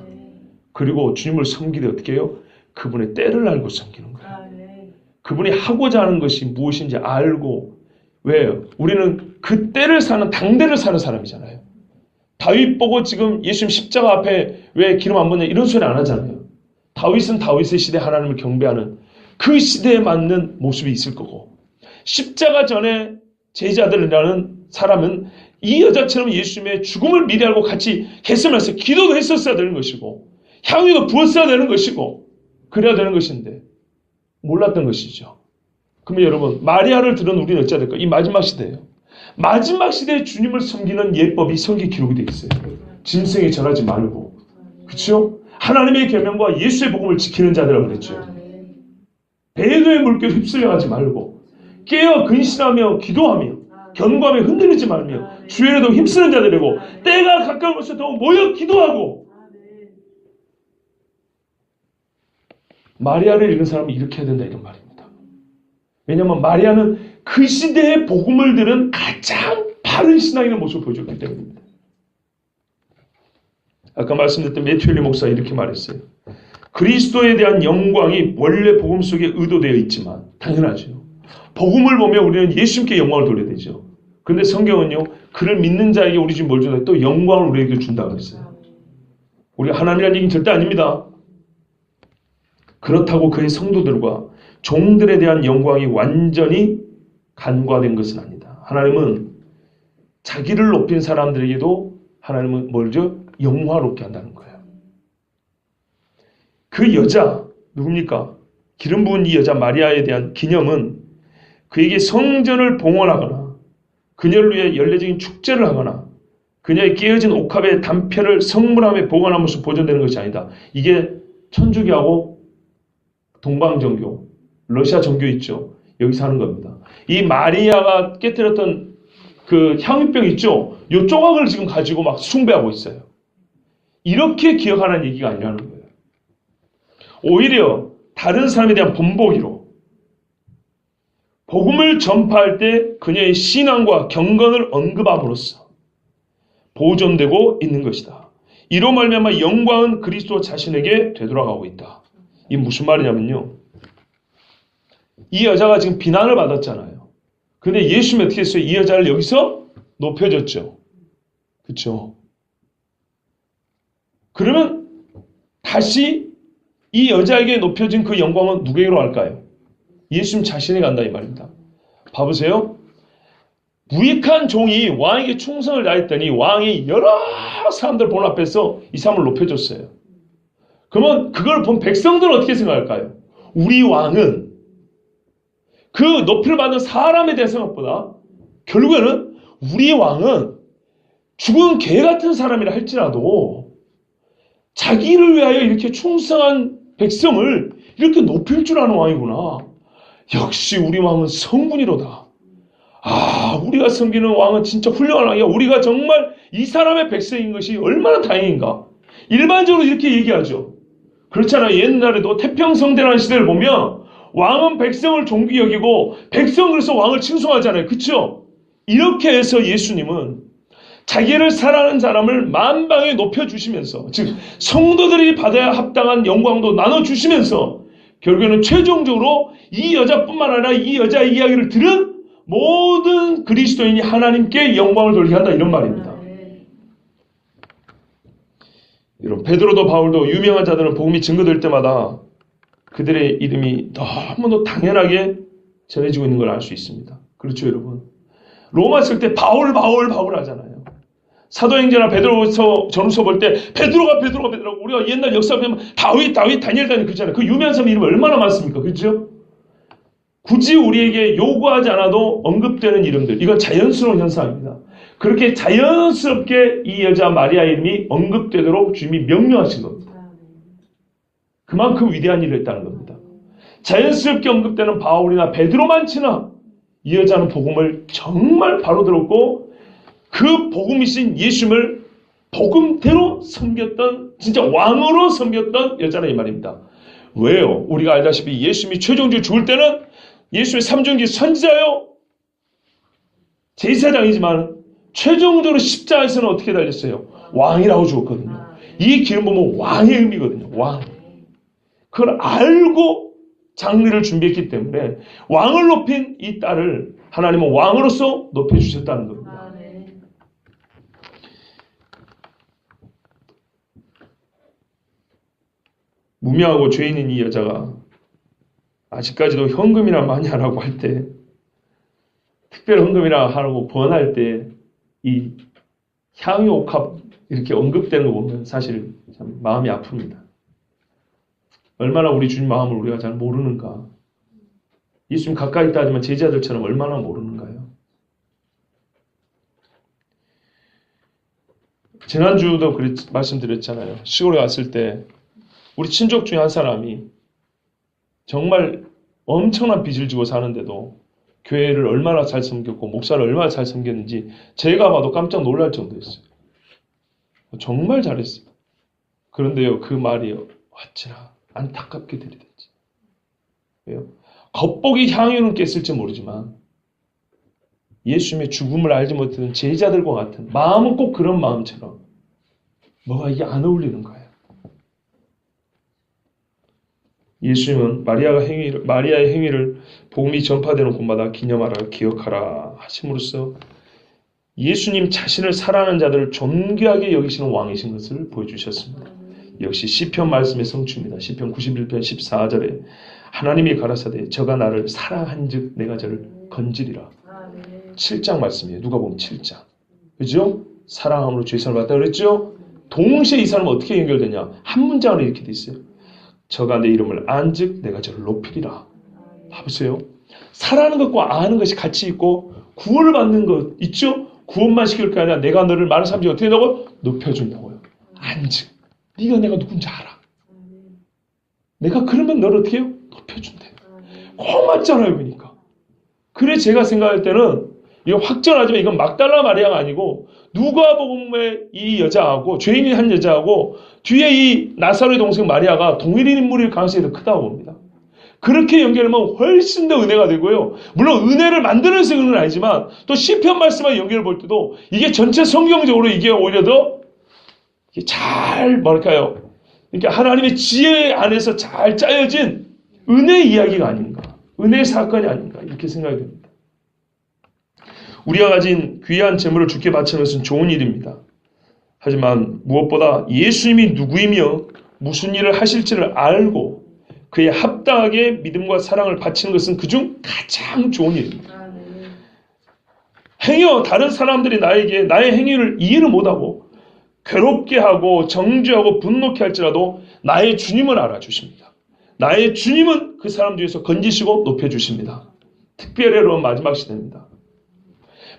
그리고 주님을 섬기되 어떻게 해요? 그분의 때를 알고 섬기는 거예요. 그분이 하고자 하는 것이 무엇인지 알고. 왜요? 우리는 그 때를 사는 당대를 사는 사람이잖아요. 다윗 보고 지금 예수님 십자가 앞에 왜 기름 안 붓냐 이런 소리 안 하잖아요. 다윗은 다윗의 시대 하나님을 경배하는 그 시대에 맞는 모습이 있을 거고, 십자가 전에 제자들이라는 사람은 이 여자처럼 예수님의 죽음을 미리 알고 같이 겟세마네에서 기도도 했었어야 되는 것이고 향유도 부었어야 되는 것이고 그래야 되는 것인데 몰랐던 것이죠. 그러면 여러분, 마리아를 들은 우리는 어찌해야 될까? 이 마지막 시대예요. 마지막 시대에 주님을 섬기는 예법이 성경에 기록이 되어 있어요. 짐승에 절하지 말고, 그렇죠? 하나님의 계명과 예수의 복음을 지키는 자들이라고 그랬죠. 배도의 물결 휩쓸려가지 말고 깨어 근신하며 기도하며 견고하며 흔들리지 말며 주일에도 힘쓰는 자들이고 때가 가까운 곳에 더 모여 기도하고. 마리아를 읽은 사람은 이렇게 해야 된다 이런 말입니다. 왜냐하면 마리아는 그 시대의 복음을 들은 가장 바른 신앙인의 모습을 보여줬기 때문입니다. 아까 말씀드렸던 매튜엘리 목사가 이렇게 말했어요. 그리스도에 대한 영광이 원래 복음 속에 의도되어 있지만 당연하죠. 복음을 보면 우리는 예수님께 영광을 돌려야 되죠. 그런데 성경은요, 그를 믿는 자에게 우리 지금 뭘 준다? 또 영광을 우리에게 준다고 했어요. 우리가 하나님이라는 얘기는 절대 아닙니다. 그렇다고 그의 성도들과 종들에 대한 영광이 완전히 간과된 것은 아니다. 하나님은 자기를 높인 사람들에게도 하나님은 뭐죠? 영화롭게 한다는 거예요. 그 여자 누굽니까? 기름 부은 이 여자 마리아에 대한 기념은 그에게 성전을 봉헌하거나 그녀를 위해 연례적인 축제를 하거나 그녀의 깨어진 옥합의 단편을 성물함에 보관하면서 보존되는 것이 아니다. 이게 천주교하고 동방정교, 러시아 정교 있죠. 여기서 하는 겁니다. 이 마리아가 깨뜨렸던 그 향유병 있죠. 이 조각을 지금 가지고 막 숭배하고 있어요. 이렇게 기억하라는 얘기가 아니라는 거예요. 오히려 다른 사람에 대한 본보기로 복음을 전파할 때 그녀의 신앙과 경건을 언급함으로써 보존되고 있는 것이다. 이로 말미암아 영광은 그리스도 자신에게 되돌아가고 있다. 이게 무슨 말이냐면요. 이 여자가 지금 비난을 받았잖아요. 근데 예수님이 어떻게 했어요? 이 여자를 여기서 높여줬죠. 그렇죠? 그러면 다시 이 여자에게 높여진 그 영광은 누구에게로 갈까요? 예수님 자신에게 간다 이 말입니다. 봐보세요. 무익한 종이 왕에게 충성을 다했더니 왕이 여러 사람들 본 앞에서 이 사람을 높여줬어요. 그러면 그걸 본 백성들은 어떻게 생각할까요? 우리 왕은 그 높이를 받는 사람에 대한 생각보다 결국에는 우리 왕은 죽은 개 같은 사람이라 할지라도 자기를 위하여 이렇게 충성한 백성을 이렇게 높일 줄 아는 왕이구나. 역시 우리 왕은 성군이로다. 아, 우리가 섬기는 왕은 진짜 훌륭한 왕이야. 우리가 정말 이 사람의 백성인 것이 얼마나 다행인가. 일반적으로 이렇게 얘기하죠. 그렇잖아요. 옛날에도 태평성대라는 시대를 보면 왕은 백성을 존귀 여기고 백성은 그래서 왕을 칭송하잖아요. 그렇죠? 이렇게 해서 예수님은 자기를 사랑하는 사람을 만방에 높여주시면서 즉 성도들이 받아야 합당한 영광도 나눠주시면서 결국에는 최종적으로 이 여자뿐만 아니라 이 여자의 이야기를 들은 모든 그리스도인이 하나님께 영광을 돌리게 한다 이런 말입니다. 이런 베드로도 바울도 유명한 자들은 복음이 증거될 때마다 그들의 이름이 너무도 당연하게 전해지고 있는 걸 알 수 있습니다. 그렇죠 여러분? 로마 쓸 때 바울 하잖아요. 사도행전이나 베드로서 전후서 볼 때 베드로가 우리가 옛날 역사 보면 다니엘 그렇잖아요. 그 유명한 사람 이름이 얼마나 많습니까? 그렇죠? 굳이 우리에게 요구하지 않아도 언급되는 이름들. 이건 자연스러운 현상입니다. 그렇게 자연스럽게 이 여자 마리아 이름이 언급되도록 주님이 명령하신 겁니다. 그만큼 위대한 일을 했다는 겁니다. 자연스럽게 언급되는 바울이나 베드로만 치나 이 여자는 복음을 정말 바로 들었고 그 복음이신 예수님을 복음대로 섬겼던 진짜 왕으로 섬겼던 여자라 이 말입니다. 왜요? 우리가 알다시피 예수님이 최종적으로 죽을 때는 예수님의 삼중기 선지자요 제사장이지만 최종적으로 십자가에서는 어떻게 달렸어요? 왕이라고 죽었거든요. 이 기름 보면 왕의 의미거든요. 왕. 그걸 알고 장례를 준비했기 때문에 왕을 높인 이 딸을 하나님은 왕으로서 높여주셨다는 겁니다. 무명하고 죄인인 이 여자가 아직까지도 헌금이나 많이 하라고 할 때, 특별 헌금이나 하라고 권할 때, 이 향유 옥합 이렇게 언급되는 거 보면 사실 참 마음이 아픕니다. 얼마나 우리 주님 마음을 우리가 잘 모르는가. 예수님 가까이 있다 하지만 제자들처럼 얼마나 모르는가요? 지난주도 말씀드렸잖아요. 시골에 갔을 때 우리 친족 중에 한 사람이 정말 엄청난 빚을 지고 사는데도 교회를 얼마나 잘 섬겼고 목사를 얼마나 잘 섬겼는지 제가 봐도 깜짝 놀랄 정도였어요. 정말 잘했어요. 그런데요, 그 말이 어찌나 안타깝게 들리든지. 왜요? 겉보기 향유는 깼을지 모르지만 예수님의 죽음을 알지 못했던 제자들과 같은 마음은 꼭 그런 마음처럼 뭐가 이게 안 어울리는 거예요. 예수님은 마리아의 행위를 복음이 전파되는 곳마다 기념하라, 기억하라 하심으로써 예수님 자신을 사랑하는 자들을 존귀하게 여기시는 왕이신 것을 보여주셨습니다. 역시 시편 말씀의 성취입니다. 시편 91편 14절에 하나님이 가라사대 저가 나를 사랑한즉 내가 저를 건지리라. 7장 말씀이에요. 누가 보면 7장. 그죠? 사랑함으로 죄사함을 받다 그랬죠? 동시에 이 사람은 어떻게 연결되냐? 한 문장으로 이렇게 돼 있어요. 저가 내 이름을 안즉 내가 저를 높이리라. 봐보세요. 사랑하는 것과 아는 것이 같이 있고 구원을 받는 것 있죠? 구원만 시킬 게 아니라 내가 너를 많은 사람 중에 어떻게 된다고요? 높여준다고요. 안즉. 네가 내가 누군지 알아. 내가 그러면 너를 어떻게 해요? 높여준대. 고맙잖아요. 그러니까. 그래 제가 생각할 때는 이거 확정하지만 이건 막달라 마리아가 아니고 누가복음의 이 여자하고 죄인인 한 여자하고 뒤에 이 나사로의 동생 마리아가 동일인 인물일 가능성이 더 크다고 봅니다. 그렇게 연결하면 훨씬 더 은혜가 되고요. 물론 은혜를 만드는 은혜는 아니지만 또 시편 말씀과 연결을 볼 때도 이게 전체 성경적으로 이게 오히려 더 잘 뭐랄까요? 그러니까 하나님의 지혜 안에서 잘 짜여진 은혜 이야기가 아닌가, 은혜 사건이 아닌가 이렇게 생각이 됩니다. 우리가 가진 귀한 재물을 주께 바치는 것은 좋은 일입니다. 하지만 무엇보다 예수님이 누구이며 무슨 일을 하실지를 알고 그에 합당하게 믿음과 사랑을 바치는 것은 그중 가장 좋은 일입니다. 행여 다른 사람들이 나에게 나의 행위를 이해를 못하고 괴롭게 하고 정죄하고 분노케 할지라도 나의 주님은 알아주십니다. 나의 주님은 그 사람 중에서 건지시고 높여주십니다. 특별히 여러분 마지막 시대입니다.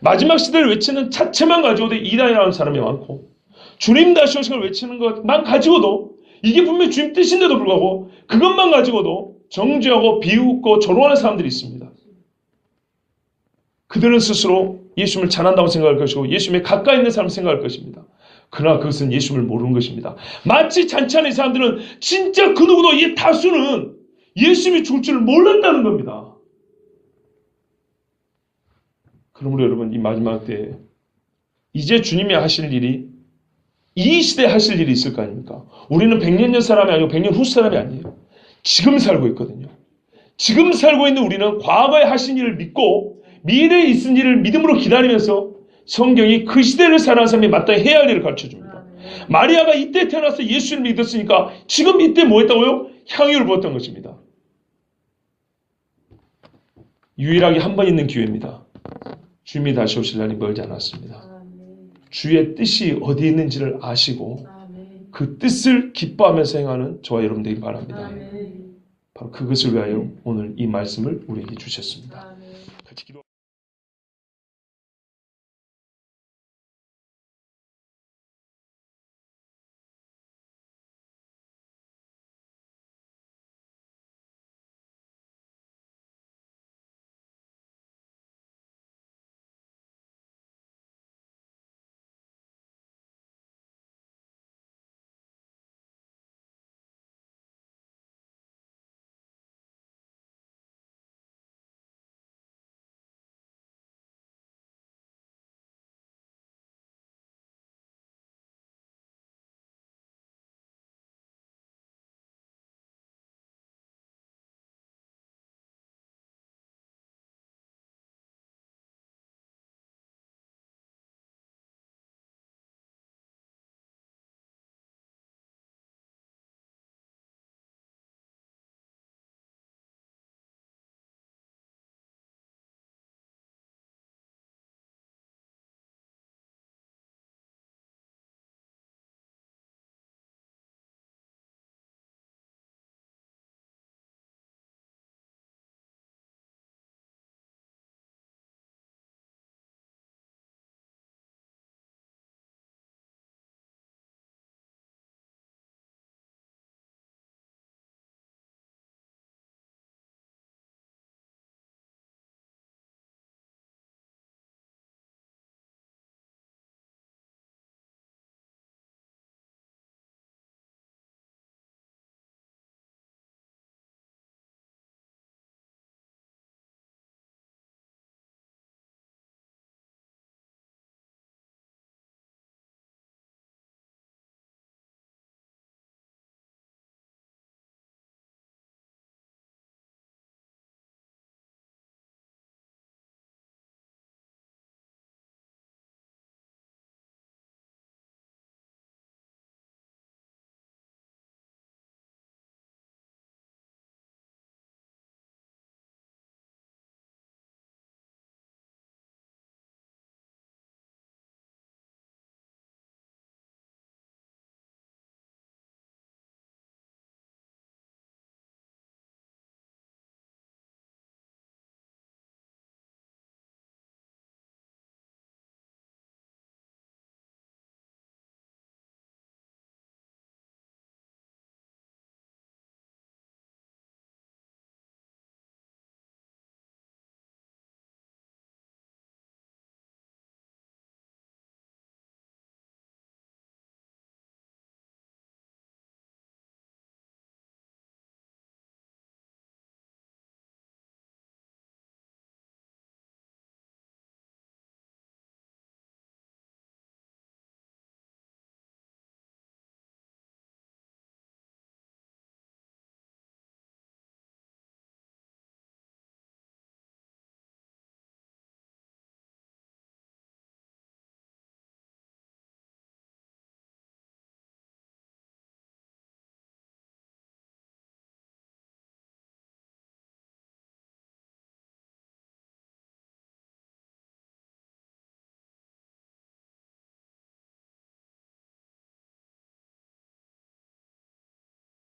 마지막 시대를 외치는 자체만 가지고도 이단이라는 사람이 많고 주님 다시 오신 걸 외치는 것만 가지고도 이게 분명히 주님 뜻인데도 불구하고 그것만 가지고도 정죄하고 비웃고 조롱하는 사람들이 있습니다. 그들은 스스로 예수님을 잘한다고 생각할 것이고 예수님에 가까이 있는 사람 생각할 것입니다. 그러나 그것은 예수님을 모르는 것입니다. 마치 잔치하는 이 사람들은 진짜 그 누구도 이 다수는 예수님이 죽을 줄을 몰랐다는 겁니다. 그러므로 여러분 이 마지막 때에 이제 주님이 하실 일이 이 시대에 하실 일이 있을 거 아닙니까? 우리는 100년 전 사람이 아니고 100년 후 사람이 아니에요. 지금 살고 있거든요. 지금 살고 있는 우리는 과거에 하신 일을 믿고 미래에 있은 일을 믿음으로 기다리면서 성경이 그 시대를 살아가는 사람이 마땅히 해야 할 일을 가르쳐줍니다. 마리아가 이때 태어나서 예수를 믿었으니까 지금 이때 뭐 했다고요? 향유를 부었던 것입니다. 유일하게 한 번 있는 기회입니다. 주님이 다시 오실 날이 멀지 않았습니다. 주의 뜻이 어디에 있는지를 아시고 그 뜻을 기뻐하면서 행하는 저와 여러분 되길 바랍니다. 바로 그것을 위하여 오늘 이 말씀을 우리에게 주셨습니다. 같이 기도